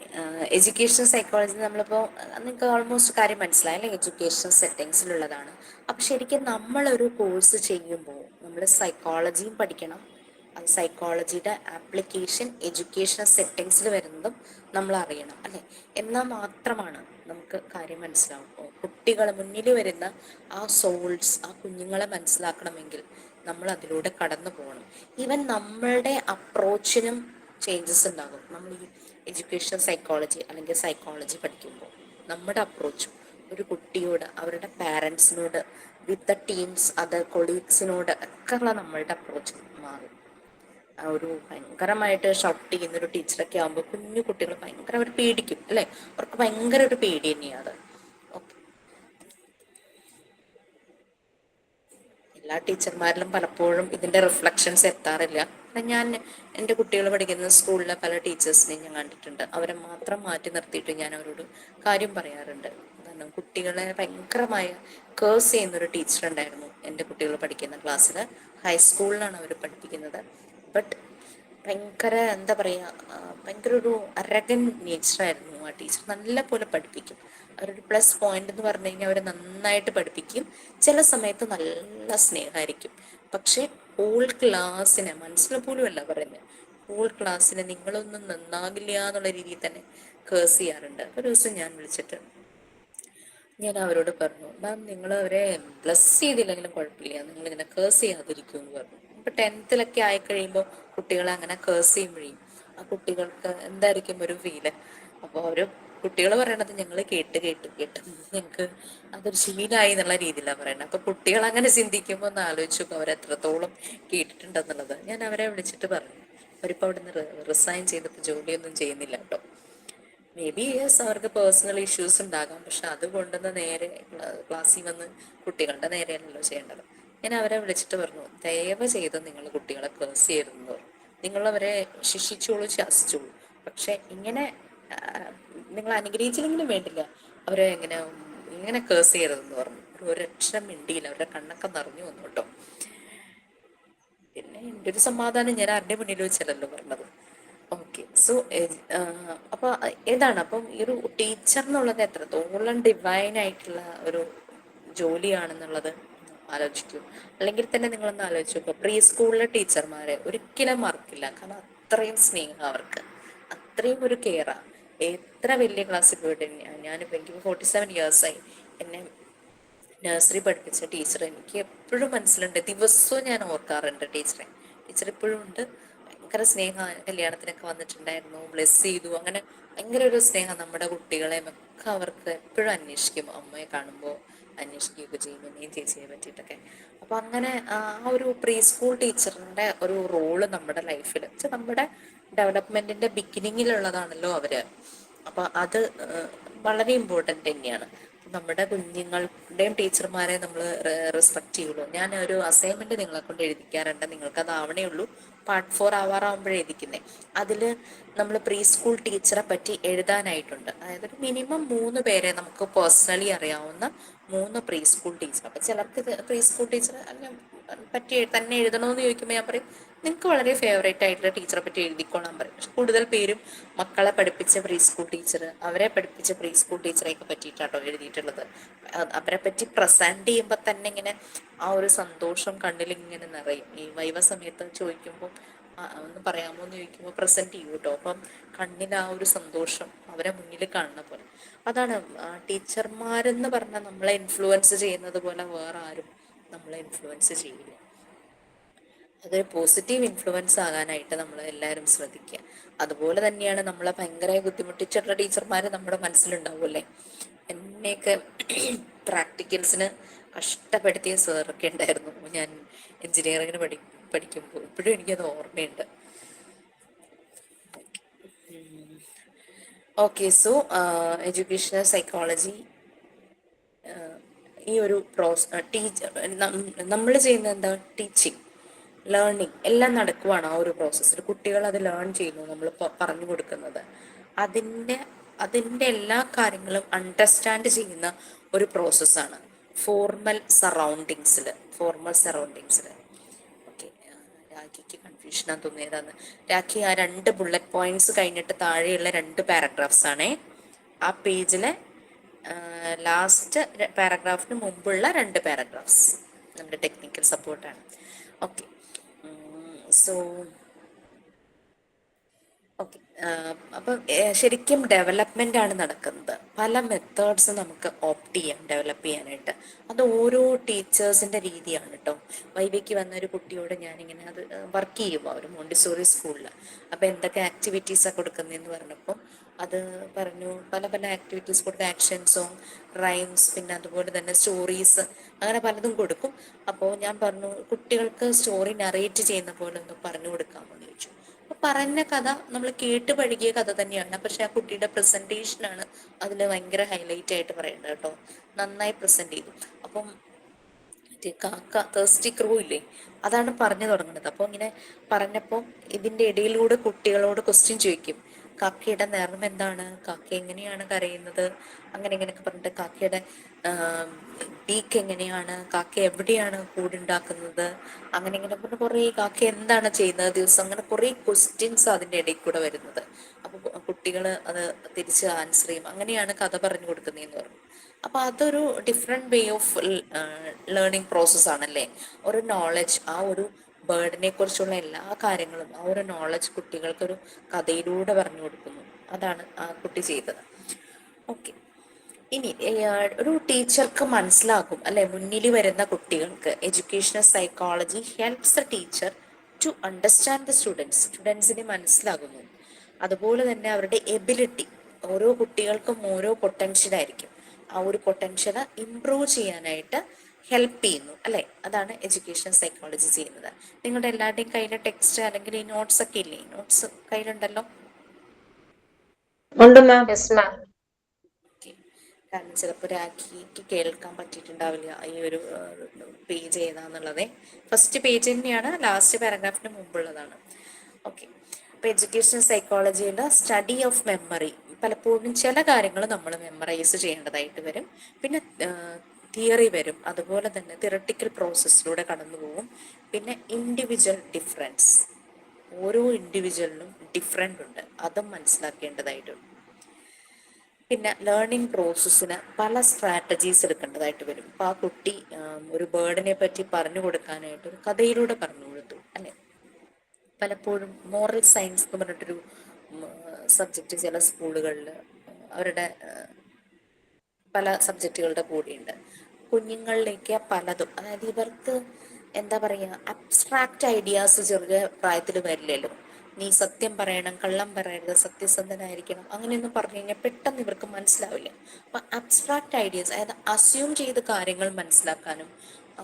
education psychology നമ്മളിപ്പോൾ നിങ്ങൾക്ക് almost കാര്യം മനസ്സിലായി അല്ലേ? Education സെറ്റിങ്സിലുള്ളതാണ്. അപ്പം ശരിക്കും നമ്മളൊരു കോഴ്സ് ചെയ്യുമ്പോൾ നമ്മൾ സൈക്കോളജിയും പഠിക്കണം. അത് സൈക്കോളജിയുടെ ആപ്ലിക്കേഷൻ എഡ്യൂക്കേഷൻ സെറ്റിങ്സിൽ വരുന്നതും നമ്മൾ അറിയണം അല്ലേ? എന്നാൽ മാത്രമാണ് നമുക്ക് കാര്യം മനസ്സിലാവും. കുട്ടികൾ മുന്നിൽ വരുന്ന ആ സോൾസ്, ആ കുഞ്ഞുങ്ങളെ മനസ്സിലാക്കണമെങ്കിൽ നമ്മൾ അതിലൂടെ കടന്നു പോകണം. ഈവൻ നമ്മളുടെ അപ്രോച്ചിനും ചേഞ്ചസ് ഉണ്ടാകും. നമ്മൾ ഈ എഡ്യൂക്കേഷൻ സൈക്കോളജി അല്ലെങ്കിൽ സൈക്കോളജി പഠിക്കുമ്പോൾ നമ്മുടെ അപ്രോച്ചും ഒരു കുട്ടിയോട്, അവരുടെ പാരൻസിനോട്, വിത്ത് ദ ടീംസ്, അതർ കൊളീഗ്സിനോട് ഒക്കെ ഉള്ള നമ്മളുടെ അപ്രോച്ച് മാറും. ഒരു ഭയങ്കരമായിട്ട് ഷൗട്ട് ചെയ്യുന്നൊരു ടീച്ചറൊക്കെ ആകുമ്പോൾ കുഞ്ഞു കുട്ടികൾ ഭയങ്കര അവർ പേടിക്കും അല്ലേ? അവർക്ക് ഭയങ്കര ഒരു പേടി തന്നെയാണ്. ഓക്കെ, എല്ലാ ടീച്ചർമാരിലും പലപ്പോഴും ഇതിൻ്റെ റിഫ്ലക്ഷൻസ് എത്താറില്ല. ഞാൻ എൻ്റെ കുട്ടികൾ പഠിക്കുന്ന സ്കൂളിലെ പല ടീച്ചേഴ്സിനെയും ഞാൻ കണ്ടിട്ടുണ്ട്. അവരെ മാത്രം മാറ്റി നിർത്തിയിട്ട് ഞാൻ അവരോട് കാര്യം പറയാറുണ്ട്. കാരണം കുട്ടികളെ ഭയങ്കരമായ കേഴ്സ് ചെയ്യുന്നൊരു ടീച്ചർ ഉണ്ടായിരുന്നു എൻ്റെ കുട്ടികൾ പഠിക്കുന്ന ക്ലാസ്സിൽ. ഹൈസ്കൂളിലാണ് അവർ പഠിപ്പിക്കുന്നത്. ബട്ട് ഭയങ്കര എന്താ പറയുക, ഭയങ്കര ഒരു അരഗൻ നേച്ചറായിരുന്നു ആ ടീച്ചർ. നല്ല പോലെ പഠിപ്പിക്കും. അവരൊരു പ്ലസ് പോയിന്റ് എന്ന് പറഞ്ഞു കഴിഞ്ഞാൽ അവർ നന്നായിട്ട് പഠിപ്പിക്കും. ചില സമയത്ത് നല്ല സ്നേഹമായിരിക്കും. പക്ഷെ ഹോൾ ക്ലാസ്സിനെ, മനസ്സിൽ പോലും അല്ല പറയുന്നത്, ഹോൾ ക്ലാസ്സിനെ നിങ്ങളൊന്നും നന്നാകില്ല എന്നുള്ള രീതിയിൽ തന്നെ കേഴ്സ് ചെയ്യാറുണ്ട്. ഒരു ദിവസം ഞാൻ വിളിച്ചിട്ട് ഞാൻ അവരോട് പറഞ്ഞു, മാം നിങ്ങൾ അവരെ ബ്ലസ് ചെയ്തില്ലെങ്കിലും കുഴപ്പമില്ല, നിങ്ങളിങ്ങനെ കേഴ്സ് ചെയ്യാതിരിക്കും എന്ന് പറഞ്ഞു. ഇപ്പൊ 10th ആയിക്കഴിയുമ്പോൾ കുട്ടികളെ അങ്ങനെ കേഴ്സ് ചെയ്യുമ്പോഴേ ആ കുട്ടികൾക്ക് എന്തായിരിക്കും ഒരു ഫീല്? അപ്പോൾ അവര് കുട്ടികൾ പറയണത് ഞങ്ങൾ കേട്ട് കേട്ട് കേട്ട് ഞങ്ങൾക്ക് അതൊരു ശീലമായി എന്നുള്ള രീതിയിലാണ് പറയുന്നത്. അപ്പൊ കുട്ടികൾ അങ്ങനെ ചിന്തിക്കുമ്പോൾ ഒന്ന് ആലോചിച്ചു അവരെത്രത്തോളം കേട്ടിട്ടുണ്ടെന്നുള്ളത്. ഞാൻ അവരെ വിളിച്ചിട്ട് പറഞ്ഞു, അവരിപ്പോൾ അവിടെ നിന്ന് റിസൈൻ ചെയ്തപ്പോൾ ജോലിയൊന്നും ചെയ്യുന്നില്ല കേട്ടോ. മേ ബി യെസ്, അവർക്ക് പേഴ്സണൽ ഇഷ്യൂസ് ഉണ്ടാകാം. പക്ഷെ അത് കൊണ്ടുവന്ന് നേരെ ക്ലാസ്സിൽ വന്ന് കുട്ടികളുടെ നേരെയല്ലല്ലോ ചെയ്യേണ്ടത്. ഞാൻ അവരെ വിളിച്ചിട്ട് പറഞ്ഞു, ദയവ് ചെയ്ത് നിങ്ങൾ കുട്ടികളെ കേഴ്സ് ചെയ്യരുതെന്ന് പറഞ്ഞു. നിങ്ങളവരെ ശിക്ഷിച്ചോളൂ, ശാസിച്ചോളൂ, പക്ഷെ ഇങ്ങനെ നിങ്ങൾ അനുഗ്രഹിച്ചില്ലെങ്കിലും വേണ്ടില്ല അവരെ ഇങ്ങനെ കേഴ്സ് ചെയ്യരുതെന്ന് പറഞ്ഞു. ഒരു അക്ഷരം മിണ്ടിയില്ല, അവരുടെ കണ്ണൊക്കെ നിറഞ്ഞു വന്നു കേട്ടോ. പിന്നെ എൻ്റെ ഒരു സമാധാനം ഞാൻ ആരുടെ മുന്നിൽ വെച്ചല്ലോ പറഞ്ഞത്. ഓക്കെ. സോ അപ്പൊ ഏതാണ് അപ്പം ഈ ഒരു ടീച്ചർ എന്നുള്ളത് എത്രത്തോളം ഡിവൈൻ ആയിട്ടുള്ള ഒരു ജോലിയാണെന്നുള്ളത് ആലോചിക്കൂ. അല്ലെങ്കിൽ തന്നെ നിങ്ങളൊന്ന് ആലോചിച്ച് നോക്കുക, പ്രീ സ്കൂളിലെ ടീച്ചർമാരെ ഒരിക്കലും മറക്കില്ല. കാരണം അത്രയും സ്നേഹം അവർക്ക്, അത്രയും ഒരു കെയറാ. എത്ര വലിയ ക്ലാസ്സിൽ പോയിട്ട് ഞാനിപ്പോൾ എനിക്ക് 47 ഇയേഴ്സായി, എന്നെ നഴ്സറി പഠിപ്പിച്ച ടീച്ചർ എനിക്ക് എപ്പോഴും മനസ്സിലുണ്ട്. ദിവസവും ഞാൻ ഓർക്കാറുണ്ട് ടീച്ചറെ. ടീച്ചർ ഇപ്പോഴും ഉണ്ട്. ഭയങ്കര സ്നേഹം. കല്യാണത്തിനൊക്കെ വന്നിട്ടുണ്ടായിരുന്നു, ബ്ലെസ് ചെയ്തു. അങ്ങനെ ഭയങ്കര ഒരു സ്നേഹം. നമ്മുടെ കുട്ടികളെയും ഒക്കെ അവർക്ക് എപ്പോഴും അന്വേഷിക്കും, അമ്മയെ കാണുമ്പോൾ അന്വേഷിക്കുകയൊക്കെ ചെയ്യും, എന്നെയും ചേച്ചിയെ പറ്റിയിട്ടൊക്കെ. അപ്പൊ അങ്ങനെ ആ ഒരു പ്രീ സ്കൂൾ ടീച്ചറിന്റെ ഒരു റോള് നമ്മുടെ ലൈഫിൽ വെച്ചാൽ നമ്മുടെ ഡെവലപ്മെന്റിന്റെ ബിഗിനിങ്ങിലുള്ളതാണല്ലോ അവര്. അപ്പൊ അത് വളരെ ഇമ്പോർട്ടൻ്റ് തന്നെയാണ്. നമ്മുടെ കുഞ്ഞുങ്ങളുടെയും ടീച്ചർമാരെ നമ്മൾ റെസ്പെക്ട് ചെയ്യുള്ളൂ. ഞാൻ ഒരു അസൈൻമെന്റ് നിങ്ങളെ കൊണ്ട് എഴുതിക്കാറുണ്ട്, നിങ്ങൾക്ക് അത് ആവണേ ഉള്ളൂ. പാർട്ട് 4 ആവാറാവുമ്പോഴേ എഴുതിക്കുന്നേ. അതിൽ നമ്മൾ പ്രീ സ്കൂൾ ടീച്ചറെ പറ്റി എഴുതാനായിട്ടുണ്ട്. അതായത് ഒരു മിനിമം 3 പേരെ നമുക്ക് പേഴ്സണലി അറിയാവുന്ന 3 പ്രീ സ്കൂൾ ടീച്ചർ. അപ്പൊ ചിലർക്ക് പ്രീ സ്കൂൾ ടീച്ചർ അതിനെ പറ്റി തന്നെ എഴുതണമെന്ന് ചോദിക്കുമ്പോൾ ഞാൻ പറയും, നിങ്ങൾക്ക് വളരെ ഫേവറേറ്റ് ആയിട്ടുള്ള ടീച്ചറെ പറ്റി എഴുതിക്കോളാൻ പറയും. പക്ഷെ കൂടുതൽ പേരും മക്കളെ പഠിപ്പിച്ച പ്രീ സ്കൂൾ ടീച്ചർ, അവരെ പഠിപ്പിച്ച പ്രീ സ്കൂൾ ടീച്ചറെയൊക്കെ പറ്റിയിട്ടാട്ടോ എഴുതിയിട്ടുള്ളത്. അവരെ പറ്റി പ്രസന്റ് ചെയ്യുമ്പോൾ തന്നെ ഇങ്ങനെ ആ ഒരു സന്തോഷം കണ്ണിൽ ഇങ്ങനെ നിറയും. ഈ വൈവ സമയത്ത് ചോദിക്കുമ്പോൾ ഒന്ന് പറയാമോ എന്ന് ചോദിക്കുമ്പോൾ പ്രസന്റ് ചെയ്യും കേട്ടോ. അപ്പം കണ്ണിൽ ആ ഒരു സന്തോഷം അവരെ മുന്നിൽ കാണുന്ന പോലെ. അതാണ് ടീച്ചർമാരെന്ന് പറഞ്ഞാൽ നമ്മളെ ഇൻഫ്ലുവൻസ് ചെയ്യുന്നത് പോലെ വേറെ ആരും നമ്മളെ ഇൻഫ്ലുവൻസ് ചെയ്യില്ല. അതൊരു പോസിറ്റീവ് ഇൻഫ്ലുവൻസ് ആകാനായിട്ട് നമ്മൾ എല്ലാവരും ശ്രദ്ധിക്കുക. അതുപോലെ തന്നെയാണ് നമ്മളെ ഭയങ്കര ബുദ്ധിമുട്ടിച്ചിട്ടുള്ള ടീച്ചർമാർ നമ്മുടെ മനസ്സിലുണ്ടാവുമല്ലേ. എന്നെയൊക്കെ പ്രാക്ടിക്കൽസിന് കഷ്ടപ്പെടുത്തിയ സാറൊക്കെ ഉണ്ടായിരുന്നു ഞാൻ എഞ്ചിനീയറിങ്ങിന് പഠിക്കുമ്പോൾ. ഇപ്പോഴും എനിക്കത് ഓർമ്മയുണ്ട്. ഓക്കെ. സോ എഡ്യൂക്കേഷണൽ സൈക്കോളജി ഈ ഒരു ടീച്ചർ നമ്മൾ ചെയ്യുന്നത് എന്താ, ടീച്ചിങ്, ലേണിങ് എല്ലാം നടക്കുവാണ് ആ ഒരു പ്രോസസ്സിൽ. കുട്ടികൾ അത് ലേൺ ചെയ്യുന്നു, നമ്മൾ പറഞ്ഞു കൊടുക്കുന്നത്. അതിൻ്റെ അതിൻ്റെ എല്ലാ കാര്യങ്ങളും അണ്ടർസ്റ്റാൻഡ് ചെയ്യുന്ന ഒരു പ്രോസസ്സാണ് ഫോർമൽ സറൗണ്ടിങ്സിൽ. ഓക്കെ. രാഖിക്ക് കൺഫ്യൂഷനാന്ന് തോന്നിയതാണ്. രാഖി ആ 2 ബുള്ളറ്റ് പോയിന്റ്സ് കഴിഞ്ഞിട്ട് താഴെയുള്ള 2 പാരഗ്രാഫ്സ് ആണേ. ആ പേജിലെ ലാസ്റ്റ് പാരഗ്രാഫിന് മുമ്പുള്ള 2 പാരഗ്രാഫ്സ് നമ്മുടെ ടെക്നിക്കൽ സപ്പോർട്ടാണ്. ഓക്കെ. So okay. അപ്പം ശരിക്കും ഡെവലപ്മെന്റ് ആണ് നടക്കുന്നത്. പല മെത്തേഡ്സ് നമുക്ക് ഓപ്റ്റ് ചെയ്യാം ഡെവലപ്പ് ചെയ്യാനായിട്ട്. അത് ഓരോ ടീച്ചേഴ്സിന്റെ രീതിയാണ് കേട്ടോ. വൈവിക്ക് വന്ന ഒരു കുട്ടിയോട് ഞാനിങ്ങനെ അത് വർക്ക് ചെയ്യുമ്പോൾ ഒരു മോണ്ടിസോറി സ്കൂളിൽ, അപ്പം എന്തൊക്കെ ആക്ടിവിറ്റീസാണ് കൊടുക്കുന്നതെന്ന് പറഞ്ഞപ്പോൾ അത് പറഞ്ഞു, പല പല ആക്ടിവിറ്റീസ് കൊടുക്കും. ആക്ഷൻ സോങ്, റൈംസ്, പിന്നെ അതുപോലെ തന്നെ സ്റ്റോറീസ്, അങ്ങനെ പലതും കൊടുക്കും. അപ്പോൾ ഞാൻ പറഞ്ഞു, കുട്ടികൾക്ക് സ്റ്റോറി നറേറ്റ് ചെയ്യുന്ന പോലെ ഒന്ന് പറഞ്ഞു കൊടുക്കാമെന്ന് ചോദിച്ചു. അപ്പൊ പറഞ്ഞ കഥ നമ്മൾ കേട്ട് പഴകിയ കഥ തന്നെയാണ്, പക്ഷെ ആ കുട്ടിയുടെ പ്രസന്റേഷനാണ് അതിൽ ഭയങ്കര ഹൈലൈറ്റ് ആയിട്ട് പറയേണ്ടത് കേട്ടോ. നന്നായി പ്രസന്റ് ചെയ്തു. അപ്പം മറ്റേ കാക്ക തേഴ്സ്റ്റി ക്രൂ ഇല്ലേ, അതാണ് പറഞ്ഞു തുടങ്ങുന്നത്. അപ്പോൾ ഇങ്ങനെ പറഞ്ഞപ്പോൾ ഇതിൻ്റെ ഇടയിലൂടെ കുട്ടികളോട് ക്വസ്റ്റ്യൻ ചോദിക്കും. കാക്കയുടെ നിറം എന്താണ്, കാക്ക എങ്ങനെയാണ് കരയുന്നത്, അങ്ങനെ ഇങ്ങനെയൊക്കെ പറഞ്ഞിട്ട് കാക്കയുടെ ബീക്ക് എങ്ങനെയാണ്, കാക്ക എവിടെയാണ് കൂടുണ്ടാക്കുന്നത്, അങ്ങനെ ഇങ്ങനെ പറഞ്ഞ് കുറേ കാക്ക എന്താണ് ചെയ്യുന്നത് ദിവസം, അങ്ങനെ കുറേ ക്വസ്റ്റ്യൻസ് അതിൻ്റെ ഇടയിൽ കൂടെ വരുന്നത്. അപ്പോൾ കുട്ടികൾ അത് തിരിച്ച് ആൻസർ ചെയ്യും. അങ്ങനെയാണ് കഥ പറഞ്ഞു കൊടുക്കുന്നതെന്ന് പറഞ്ഞു. അപ്പൊ അതൊരു different way of learning process ആണല്ലേ. ഒരു നോളജ്, ആ ഒരു ബേർഡിനെ കുറിച്ചുള്ള എല്ലാ കാര്യങ്ങളും, ആ ഒരു നോളജ് കുട്ടികൾക്കൊരു കഥയിലൂടെ പറഞ്ഞു കൊടുക്കുന്നു. അതാണ് ആ കുട്ടി ചെയ്തത്. ഓക്കെ. ഇനി ഒരു ടീച്ചർക്ക് മനസ്സിലാകും അല്ലെ, മുന്നിൽ വരുന്ന കുട്ടികൾക്ക് educational psychology helps a teacher to understand the സ്റ്റുഡൻസിനെ മനസ്സിലാകുന്നു. അതുപോലെ തന്നെ അവരുടെ എബിലിറ്റി, ഓരോ കുട്ടികൾക്കും ഓരോ പൊട്ടൻഷ്യൽ ആയിരിക്കും. ആ ഒരു പൊട്ടൻഷ്യൽ ഇംപ്രൂവ് ചെയ്യാനായിട്ട് ഹെൽപ്പ് ചെയ്യുന്നു അല്ലെ. അതാണ് എഡ്യൂക്കേഷൻ സൈക്കോളജി ചെയ്യുന്നത്. നിങ്ങളുടെ എല്ലാവരുടെയും കയ്യിൽ ടെക്സ്റ്റ് അല്ലെങ്കിൽ ഈ നോട്ട്സ് ഒക്കെ ഇല്ലേ, നോട്ട്സ് കയ്യിലുണ്ടല്ലോ. ഉണ്ട് മാം. Yes ma'am. കാരണം ചിലപ്പോൾ രാഖിക്ക് കേൾക്കാൻ പറ്റിയിട്ടുണ്ടാവില്ല ഈ ഒരു പേജ് ഏതാന്നുള്ളത്. ഫസ്റ്റ് പേജ് തന്നെയാണ്, ലാസ്റ്റ് പാരഗ്രാഫിന് മുമ്പുള്ളതാണ്. ഓക്കെ. അപ്പോൾ എഡ്യൂക്കേഷൻ സൈക്കോളജിയുടെ സ്റ്റഡി ഓഫ് മെമ്മറി, പലപ്പോഴും ചില കാര്യങ്ങൾ നമ്മൾ മെമ്മറൈസ് ചെയ്യേണ്ടതായിട്ട് വരും. പിന്നെ തിയറി വരും, അതുപോലെ തന്നെ തിയറട്ടിക്കൽ പ്രോസസ്സിലൂടെ കടന്നു പോകും. പിന്നെ ഇൻഡിവിജ്വൽ ഡിഫറൻസ്, ഓരോ ഇൻഡിവിജ്വലിനും ഡിഫറെൻ്റ് ഉണ്ട്, അതും മനസ്സിലാക്കേണ്ടതായിട്ടുണ്ട്. പിന്നെ ലേണിംഗ് പ്രോസസ്സിന് പല സ്ട്രാറ്റജീസ് എടുക്കേണ്ടതായിട്ട് വരും. അപ്പോൾ ആ കുട്ടി ഒരു ബേർഡിനെ പറ്റി പറഞ്ഞു കൊടുക്കാനായിട്ട് ഒരു കഥയിലൂടെ പറഞ്ഞു കൊടുത്തു അല്ലെ. പലപ്പോഴും മോറൽ സയൻസ് എന്ന് പറഞ്ഞിട്ടൊരു സബ്ജക്റ്റ് ചില സ്കൂളുകളിൽ അവരുടെ പല സബ്ജക്റ്റുകളുടെ കൂടെയുണ്ട്. കുഞ്ഞുങ്ങളിലേക്ക് പലതും, അതായത് ഇവർക്ക് എന്താ പറയുക, അബ്സ്ട്രാക്റ്റ് ഐഡിയാസ് ചെറിയ പ്രായത്തിൽ വരില്ലല്ലോ. നീ സത്യം പറയണം, കള്ളം പറയരുത്, സത്യസന്ധനായിരിക്കണം, അങ്ങനെയൊന്നും പറഞ്ഞു കഴിഞ്ഞാൽ പെട്ടെന്ന് ഇവർക്ക് മനസ്സിലാവില്ല. അപ്പം അബ്സ്ട്രാക്റ്റ് ഐഡിയാസ്, അതായത് അസ്യൂം ചെയ്ത് കാര്യങ്ങൾ മനസ്സിലാക്കാനും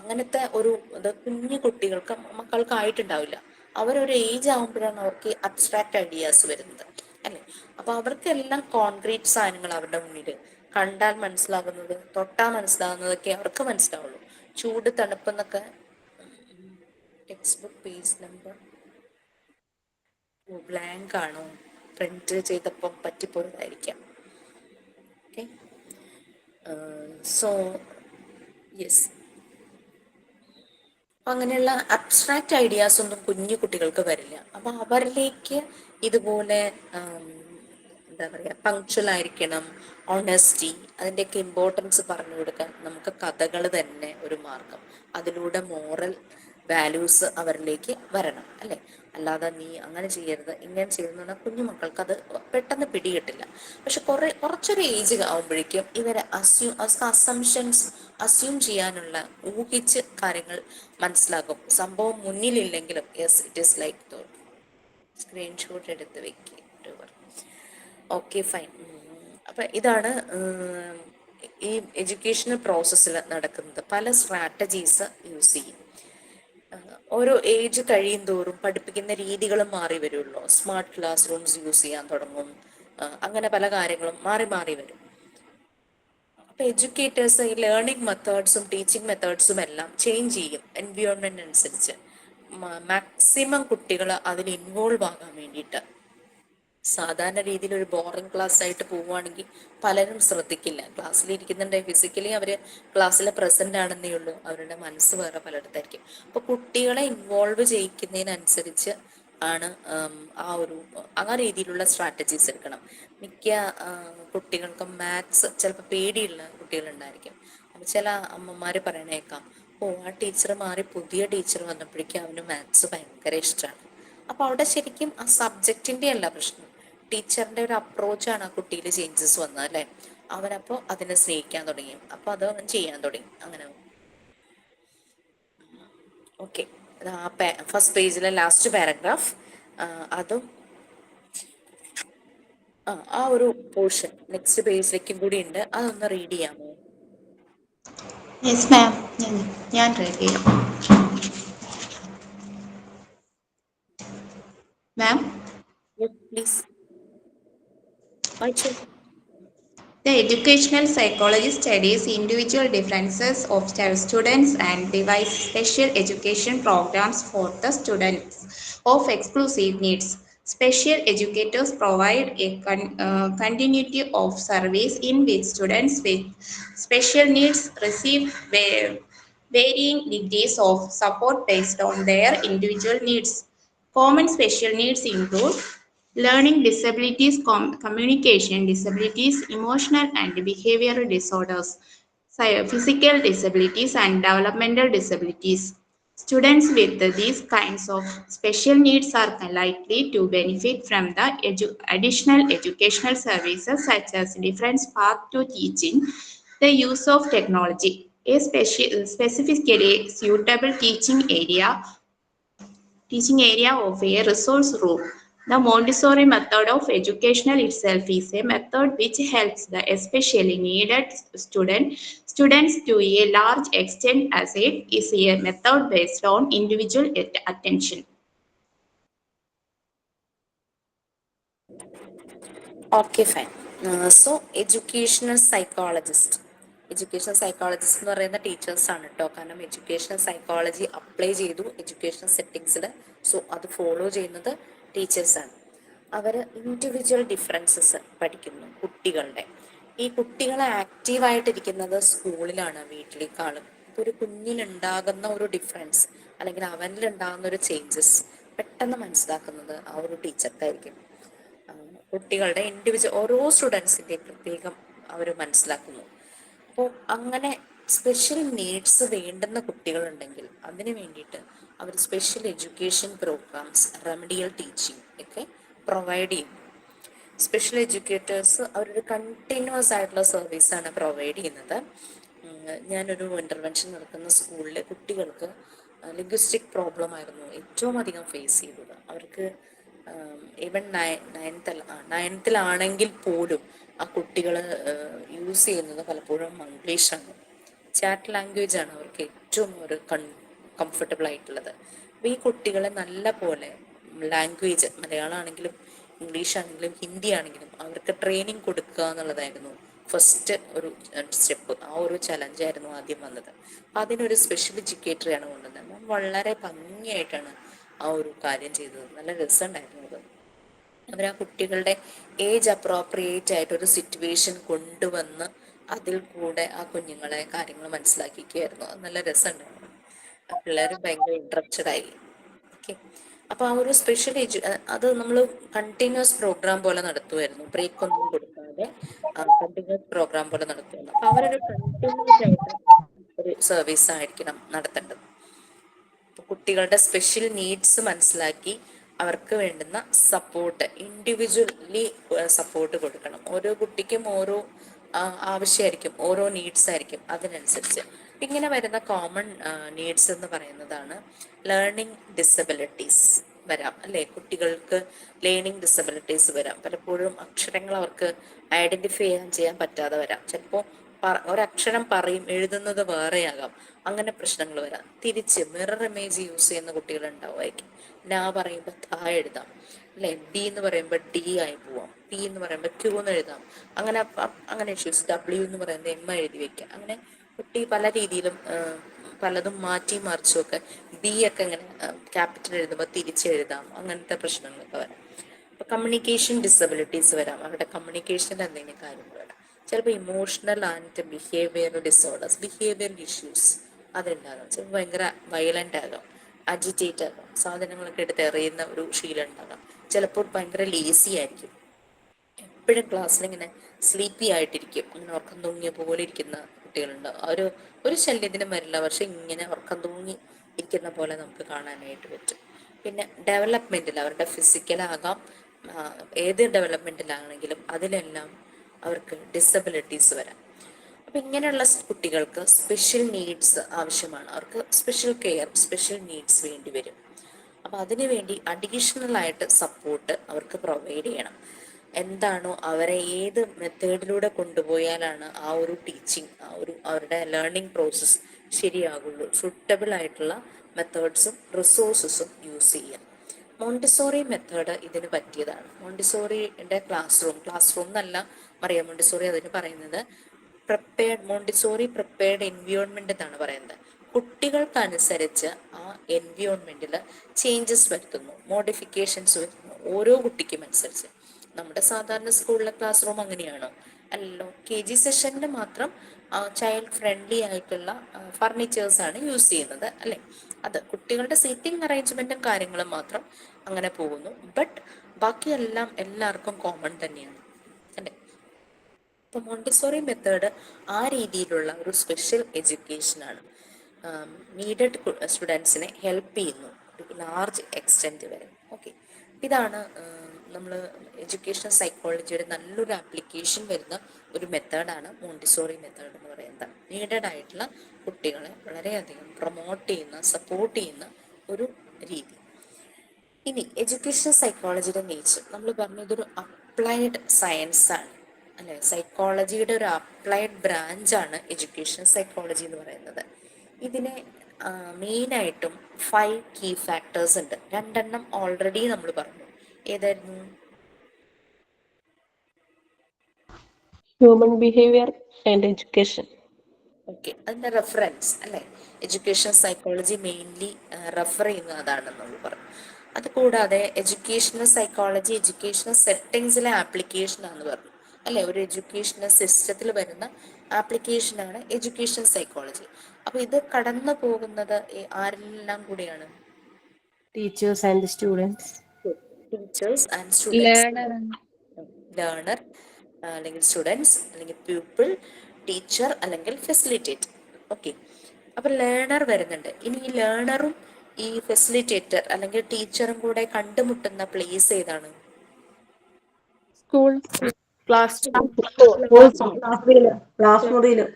അങ്ങനത്തെ ഒരു ഇത് കുഞ്ഞു കുട്ടികൾക്ക് മക്കൾക്കായിട്ടുണ്ടാവില്ല. അവരൊരു ഏജ് ആകുമ്പോഴാണ് അവർക്ക് അബ്സ്ട്രാക്റ്റ് ഐഡിയാസ് വരുന്നത് അല്ലേ. അപ്പൊ അവർക്കെല്ലാം കോൺക്രീറ്റ് സാധനങ്ങൾ അവരുടെ മുന്നിൽ കണ്ടാൽ മനസ്സിലാകുന്നത്, തൊട്ടാൽ മനസ്സിലാകുന്നതൊക്കെ അവർക്ക് മനസ്സിലാവുള്ളൂ. ചൂട് തണുപ്പെന്നൊക്കെ text book page number blank ആണോ, പ്രിന്റ് ചെയ്തപ്പം പറ്റിപ്പോയതായിരിക്കാം. Okay, so yes. അങ്ങനെയുള്ള അബ്സ്ട്രാക്റ്റ് ഐഡിയാസ് ഒന്നും കുഞ്ഞു കുട്ടികൾക്ക് വരില്ല. അപ്പൊ അവരിലേക്ക് ഇതുപോലെ എന്താ പറയുക, പങ്ക്ച്വൽ ആയിരിക്കണം, ഓണസ്റ്റി, അതിൻ്റെയൊക്കെ ഇമ്പോർട്ടൻസ് പറഞ്ഞു കൊടുക്കാൻ നമുക്ക് കഥകൾ തന്നെ ഒരു മാർഗം. അതിലൂടെ മോറൽ വാല്യൂസ് അവരിലേക്ക് വരണം അല്ലേ. അല്ലാതെ നീ അങ്ങനെ ചെയ്യരുത്, ഇങ്ങനെ ചെയ്യരുതെന്ന് പറഞ്ഞാൽ കുഞ്ഞു മക്കൾക്ക് അത് പെട്ടെന്ന് പിടികിട്ടില്ല. പക്ഷെ കുറച്ചൊരു ഏജ് ആവുമ്പോഴേക്കും ഇവരെ അസംഷൻസ് അസ്യൂം ചെയ്യാനുള്ള, ഊഹിച്ച് കാര്യങ്ങൾ മനസ്സിലാക്കും. സംഭവം മുന്നിലില്ലെങ്കിലും yes it is like thought. Screenshot എടുത്ത് വെക്കുക. Okay fine. അപ്പൊ ഇതാണ് ഈ എഡ്യൂക്കേഷണൽ പ്രോസസ്സിൽ നടക്കുന്നത്. പല സ്ട്രാറ്റജീസ് യൂസ് ചെയ്യും. ഓരോ ഏജ് കഴിയും തോറും പഠിപ്പിക്കുന്ന രീതികളും മാറി വരുമല്ലോ. സ്മാർട്ട് ക്ലാസ് റൂംസ് യൂസ് ചെയ്യാൻ തുടങ്ങും. അങ്ങനെ പല കാര്യങ്ങളും മാറി മാറി വരും. അപ്പൊ എഡ്യൂക്കേറ്റേഴ്സ് ഈ ലേണിംഗ് മെത്തേഡ്സും ടീച്ചിങ് മെത്തേഡ്സും എല്ലാം ചേഞ്ച് ചെയ്യും എൻവിയോൺമെന്റ് അനുസരിച്ച്. മാക്സിമം കുട്ടികൾ അതിൽ ഇൻവോൾവ് ആകാൻ വേണ്ടിയിട്ട്. സാധാരണ രീതിയിൽ ഒരു ബോറിംഗ് ക്ലാസ് ആയിട്ട് പോവുകയാണെങ്കിൽ പലരും ശ്രദ്ധിക്കില്ല. ക്ലാസ്സിലിരിക്കുന്നുണ്ട്, ഫിസിക്കലി അവര് ക്ലാസ്സിൽ പ്രസന്റ് ആണെന്നേ ഉള്ളൂ, അവരുടെ മനസ്സ് വേറെ പലയിടത്തായിരിക്കും. അപ്പൊ കുട്ടികളെ ഇൻവോൾവ് ചെയ്യിക്കുന്നതിനനുസരിച്ച് ആണ് ആ രീതിയിലുള്ള സ്ട്രാറ്റജീസ് എടുക്കണം. മിക്ക കുട്ടികൾക്കും മാത്സ് ചിലപ്പോൾ പേടിയുള്ള കുട്ടികളുണ്ടായിരിക്കും. അപ്പൊ ചില അമ്മമാര് പറയണേക്കാം, ആ ടീച്ചർ മാറി പുതിയ ടീച്ചർ വന്നപ്പോഴേക്കും അവന് മാത്സ് ഭയങ്കര ഇഷ്ടമാണ്. അപ്പൊ അവിടെ ശരിക്കും ആ സബ്ജക്റ്റിന്റെ അല്ല പ്രശ്നം, ടീച്ചറിന്റെ ഒരു അപ്രോച്ചാണ് ആ കുട്ടിയിൽ ചേഞ്ചസ് വന്നത് അല്ലെ. അവനപ്പോ അതിനെ സ്നേഹിക്കാൻ തുടങ്ങി, അപ്പൊ അത് അവൻ ചെയ്യാൻ തുടങ്ങി. അങ്ങനെ ഓക്കെ, ആ ഫസ്റ്റ് പേജിലെ ലാസ്റ്റ് പാരഗ്രാഫ്, അതും ആ ഒരു പോർഷൻ നെക്സ്റ്റ് പേജിലേക്കും കൂടി ഉണ്ട്, അതൊന്ന് റീഡ് ചെയ്യാമോ? യെസ് മാം, ഞാൻ റീഡ് ചെയ്യാം. മാം, പ്ലീസ് വായിച്ചോ. the educational psychology studies individual differences of students and devises special education programs for the students of exclusive needs. Special educators provide a continuity of service in which students with special needs receive varying degrees of support based on their individual needs. Common special needs include learning disabilities, communication disabilities, emotional and behavioral disorders, physical disabilities, and developmental disabilities. Students with these kinds of special needs are likely to benefit from the additional educational services such as different path to teaching, the use of technology, a specifically suitable teaching area of a resource room. The Montessori method of education itself is a method which helps the especially needed students to a large extent, as it is a method based on individual attention. Okay fine. So educational psychologist എന്ന് പറയുന്ന teachers ആണ് കേട്ടോ. കാരണം educational psychology apply ചെയ്തു educational സെറ്റിങ്സിൽ, so അത് follow ചെയ്യുന്നത് ടീച്ചേഴ്സാണ്. അവർ individual differences പഠിക്കുന്നു കുട്ടികളുടെ. ഈ കുട്ടികളെ ആക്റ്റീവായിട്ടിരിക്കുന്നത് സ്കൂളിലാണ് വീട്ടിലേക്കാളും. ഇപ്പോൾ ഒരു കുഞ്ഞിനുണ്ടാകുന്ന ഒരു ഡിഫറൻസ് അല്ലെങ്കിൽ അവനിലുണ്ടാകുന്ന ഒരു ചേഞ്ചസ് പെട്ടെന്ന് മനസ്സിലാക്കുന്നത് ആ ഒരു ടീച്ചർക്കായിരിക്കും. കുട്ടികളുടെ ഓരോ സ്റ്റുഡൻസിൻ്റെയും പ്രത്യേകം അവർ മനസ്സിലാക്കുന്നു. അപ്പോൾ അങ്ങനെ സ്പെഷ്യൽ നീഡ്സ് വേണ്ടുന്ന കുട്ടികളുണ്ടെങ്കിൽ അതിന് വേണ്ടിയിട്ട് അവർ special education programs, remedial teaching ഒക്കെ പ്രൊവൈഡ് ചെയ്യും. സ്പെഷ്യൽ എഡ്യൂക്കേറ്റേഴ്സ് അവരൊരു കണ്ടിന്യൂസ് ആയിട്ടുള്ള സർവീസാണ് പ്രൊവൈഡ് ചെയ്യുന്നത്. ഞാനൊരു ഇൻ്റർവെൻഷൻ നടക്കുന്ന സ്കൂളിലെ കുട്ടികൾക്ക് ലിംഗ്വിസ്റ്റിക് പ്രോബ്ലം ആയിരുന്നു ഏറ്റവും അധികം ഫേസ് ചെയ്തത്. അവർക്ക് ഈവൻ നയൻത്തിലാണെങ്കിൽ പോലും ആ കുട്ടികൾ യൂസ് ചെയ്യുന്നത് പലപ്പോഴും മംഗ്ലീഷാണ്. ചാറ്റ് ലാംഗ്വേജ് ആണ് അവർക്ക് ഏറ്റവും ഒരു കംഫർട്ടബിൾ ആയിട്ടുള്ളത്. അപ്പോൾ ഈ കുട്ടികളെ നല്ല പോലെ ലാംഗ്വേജ്, മലയാളം ആണെങ്കിലും ഇംഗ്ലീഷ് ആണെങ്കിലും ഹിന്ദി ആണെങ്കിലും അവർക്ക് ട്രെയിനിങ് കൊടുക്കുക എന്നുള്ളതായിരുന്നു ഫസ്റ്റ് ഒരു സ്റ്റെപ്പ്. ആ ഒരു ചലഞ്ചായിരുന്നു ആദ്യം വന്നത്. അതിനൊരു സ്പെഷ്യൽ എഡ്യൂക്കേറ്ററെയാണ് കൊണ്ടുവന്നത്. വളരെ ഭംഗിയായിട്ടാണ് ആ ഒരു കാര്യം ചെയ്തത്. നല്ല രസമുണ്ടായിരുന്നു അത്. അവർ ആ കുട്ടികളുടെ ഏജ് അപ്രോപ്രിയേറ്റ് ആയിട്ടൊരു സിറ്റുവേഷൻ കൊണ്ടുവന്ന് അതിൽ കൂടെ ആ കുഞ്ഞുങ്ങളെ കാര്യങ്ങൾ മനസ്സിലാക്കിക്കുകയായിരുന്നു. അത് നല്ല രസമുണ്ടായിരുന്നു. പിള്ളേർ ഭയങ്കര ഇൻട്രസ്റ്റഡ് ആയി. ഓക്കെ, അപ്പോൾ ആ ഒരു സ്പെഷ്യൽ അത് നമ്മൾ കണ്ടിന്യൂസ് പ്രോഗ്രാം പോലെ നടത്തുമായിരുന്നു. ബ്രേക്ക് ഒന്നും കൊടുക്കാതെ കണ്ടിന്യൂസ് പ്രോഗ്രാം പോലെ നടത്തുമായിരുന്നു. അപ്പോൾ അവരൊരു കണ്ടിന്യൂസ് ആയിട്ട് ഒരു സർവീസ് ആയിരിക്കണം നടത്തേണ്ടത്. കുട്ടികളുടെ സ്പെഷ്യൽ നീഡ്സ് മനസ്സിലാക്കി അവർക്ക് വേണ്ടുന്ന സപ്പോർട്ട് ഇൻഡിവിജ്വലി സപ്പോർട്ട് കൊടുക്കണം. ഓരോ കുട്ടിക്കും ഓരോ ആവശ്യമായിരിക്കും, ഓരോ നീഡ്സ് ആയിരിക്കും. അതിനനുസരിച്ച് ഇങ്ങനെ വരുന്ന കോമൺ നീഡ്സ് എന്ന് പറയുന്നതാണ് ലേണിംഗ് ഡിസബിലിറ്റീസ് വരാം, അല്ലെ? കുട്ടികൾക്ക് ലേണിംഗ് ഡിസബിലിറ്റീസ് വരാം. പലപ്പോഴും അക്ഷരങ്ങൾ അവർക്ക് ഐഡന്റിഫൈ ചെയ്യാൻ പറ്റാതെ വരാം. ചിലപ്പോൾ ഒരക്ഷരം പറയും, എഴുതുന്നത് വേറെയാകാം. അങ്ങനെ പ്രശ്നങ്ങൾ വരാം. തിരിച്ച് മിറർ ഇമേജ് യൂസ് ചെയ്യുന്ന കുട്ടികൾ ഉണ്ടാവുമായിരിക്കും. നാ പറയുമ്പോൾ താ എഴുതാം, അല്ലെ? ബി എന്ന് പറയുമ്പോൾ ഡി ആയി പോവാം. പി എന്ന് പറയുമ്പോൾ ക്യൂ എന്ന് എഴുതാം. അങ്ങനെ ഇഷ്യൂസ്. ഡബ്ല്യു എന്ന് പറയുന്നത് എം എഴുതി വെക്കാം. അങ്ങനെ കുട്ടി പല രീതിയിലും പലതും മാറ്റി മറിച്ചും ഒക്കെ ബി ഒക്കെ ഇങ്ങനെ ക്യാപിറ്റൽ എഴുതുമ്പോൾ തിരിച്ചെഴുതാം. അങ്ങനത്തെ പ്രശ്നങ്ങളൊക്കെ വരാം. അപ്പൊ കമ്മ്യൂണിക്കേഷൻ ഡിസബിലിറ്റീസ് വരാം. അവരുടെ കമ്മ്യൂണിക്കേഷനിൽ എന്തെങ്കിലും കാര്യങ്ങൾ വരാം. ചിലപ്പോൾ emotional and behaviour disorders, behaviour issues അതുണ്ടാകാം. ചിലപ്പോൾ ഭയങ്കര വയലന്റ് ആകാം, അജിറ്റേറ്റ് ആകാം, സാധനങ്ങളൊക്കെ എടുത്ത് എറിയുന്ന ഒരു ശീലം ഉണ്ടാകാം. ചിലപ്പോൾ ഭയങ്കര ലേസി ആയിരിക്കും, എപ്പോഴും ക്ലാസ്സിൽ ഇങ്ങനെ സ്ലീപ്പി ആയിട്ടിരിക്കും. അങ്ങനെ ഉറക്കം തൂങ്ങിയ പോലെ ഇരിക്കുന്ന കുട്ടികളുണ്ട്. ഒരു ശല്യത്തിനും വരില്ല, പക്ഷെ ഇങ്ങനെ ഉറക്കം തൂങ്ങി ഇരിക്കുന്ന പോലെ നമുക്ക് കാണാനായിട്ട് പറ്റും. പിന്നെ ഡെവലപ്മെന്റിൽ അവരുടെ ഫിസിക്കലാകാം, ഏത് ഡെവലപ്മെന്റിലാണെങ്കിലും അതിലെല്ലാം അവർക്ക് ഡിസബിലിറ്റീസ് വരാം. അപ്പം ഇങ്ങനെയുള്ള കുട്ടികൾക്ക് സ്പെഷ്യൽ നീഡ്സ് ആവശ്യമാണ്. അവർക്ക് സ്പെഷ്യൽ കെയർ, സ്പെഷ്യൽ നീഡ്സ് വേണ്ടി വരും. അപ്പം അതിനു വേണ്ടി അഡീഷണൽ ആയിട്ട് സപ്പോർട്ട് അവർക്ക് പ്രൊവൈഡ് ചെയ്യണം. എന്താണോ അവരെ ഏത് മെത്തേഡിലൂടെ കൊണ്ടുപോയാലാണ് ആ ഒരു ടീച്ചിങ്, അവരുടെ ലേണിംഗ് പ്രോസസ്സ് ശരിയാകുള്ളൂ, സൂട്ടബിൾ ആയിട്ടുള്ള മെത്തേഡ്സും റിസോഴ്സസും യൂസ് ചെയ്യാം. മോണ്ടിസോറി മെത്തേഡ് ഇതിന് പറ്റിയതാണ്. മോണ്ടിസോറിയുടെ ക്ലാസ് റൂം എന്നല്ല മറിയ മോണ്ടിസോറി അതിന് പറയുന്നത് മോണ്ടിസോറി പ്രിപ്പയർഡ് എൻവിയോൺമെന്റ് എന്നാണ് പറയുന്നത്. കുട്ടികൾക്കനുസരിച്ച് ആ എൻവിയോൺമെന്റിൽ ചേഞ്ചസ് വരുത്തുന്നു, മോഡിഫിക്കേഷൻസ് വരുത്തുന്നു, ഓരോ കുട്ടിക്കും അനുസരിച്ച്. നമ്മുടെ സാധാരണ സ്കൂളിലെ ക്ലാസ് റൂം അങ്ങനെയാണോ? അല്ലല്ലോ. KG സെഷനിൽ മാത്രം ചൈൽഡ് ഫ്രണ്ട്ലി ആയിട്ടുള്ള ഫർണിച്ചേഴ്സ് ആണ് യൂസ് ചെയ്യുന്നത്, അല്ലെ? അത് കുട്ടികളുടെ സീറ്റിംഗ് അറേഞ്ച്മെന്റും കാര്യങ്ങളും മാത്രം അങ്ങനെ പോകുന്നു. ബട്ട് ബാക്കിയെല്ലാം എല്ലാവർക്കും കോമൺ തന്നെയാണ്, അല്ലെ? ഇപ്പൊ മോണ്ടിസോറി മെത്തേഡ് ആ രീതിയിലുള്ള ഒരു സ്പെഷ്യൽ എഡ്യൂക്കേഷനാണ്. നീഡഡ് സ്റ്റുഡൻസിനെ ഹെൽപ്പ് ചെയ്യുന്നു ഒരു ലാർജ് എക്സ്റ്റെൻറ്റ് വരെ. ഓക്കെ, ഇതാണ് നമ്മൾ എഡ്യൂക്കേഷൻ സൈക്കോളജിയുടെ നല്ലൊരു ആപ്ലിക്കേഷൻ വരുന്ന ഒരു മെത്തേഡാണ് മോണ്ടിസോറി മെത്തേഡ് എന്ന് പറയുന്നത്. നീഡഡ് ആയിട്ടുള്ള കുട്ടികളെ വളരെയധികം പ്രൊമോട്ട് ചെയ്യുന്ന, സപ്പോർട്ട് ചെയ്യുന്ന ഒരു രീതി. ഇനി എഡ്യൂക്കേഷൻ സൈക്കോളജിയുടെ നേച്ചർ നമ്മൾ പറഞ്ഞു, ഇതൊരു അപ്ലൈഡ് സയൻസ് ആണ്, അല്ലെ? സൈക്കോളജിയുടെ ഒരു അപ്ലൈഡ് ബ്രാഞ്ചാണ് എഡ്യൂക്കേഷൻ സൈക്കോളജി എന്ന് പറയുന്നത്. ഇതിനെ മെയിനായിട്ടും 5 കീ ഫാക്ടേഴ്സ് ഉണ്ട്. 2 ഓൾറെഡി നമ്മൾ പറഞ്ഞു. ഏതായിരുന്നു? Human behaviour and education. Okay, അതിന്റെ റെഫറൻസ്, അല്ലെ? എഡ്യൂക്കേഷൻ സൈക്കോളജി മെയിൻലി റെഫർ ചെയ്യുന്ന അതാണെന്ന് നമ്മൾ പറഞ്ഞു. അതുകൂടാതെ എഡ്യൂക്കേഷണൽ സൈക്കോളജി എഡ്യൂക്കേഷണൽ സെറ്റിങ്സിലെ ആപ്ലിക്കേഷൻ ആണെന്ന് പറഞ്ഞു, അല്ലെ? ഒരു എഡ്യൂക്കേഷണൽ സിസ്റ്റത്തിൽ വരുന്ന ആപ്ലിക്കേഷനാണ് എഡ്യൂക്കേഷൻ സൈക്കോളജി. അപ്പൊ ഇത് കടന്നു പോകുന്നത് ആരെല്ലാം കൂടിയാണ്? Teachers and students. Teachers and students. Learner learner അല്ലെങ്കിൽ സ്റ്റുഡൻസ് അല്ലെങ്കിൽ പ്യൂപ്പിൾ, ടീച്ചർ അല്ലെങ്കിൽ ഫെസിലിറ്റേറ്റർ. ഓക്കെ, അപ്പൊ ലേണർ വരുന്നുണ്ട്. ഇനി ഈ ലേണറും ഈ ഫെസിലിറ്റേറ്റർ അല്ലെങ്കിൽ ടീച്ചറും കൂടെ കണ്ടുമുട്ടുന്ന പ്ലേസ് ഏതാണ്? സ്കൂൾ ക്ലാസ് ക്ലാസ് മുറിയില്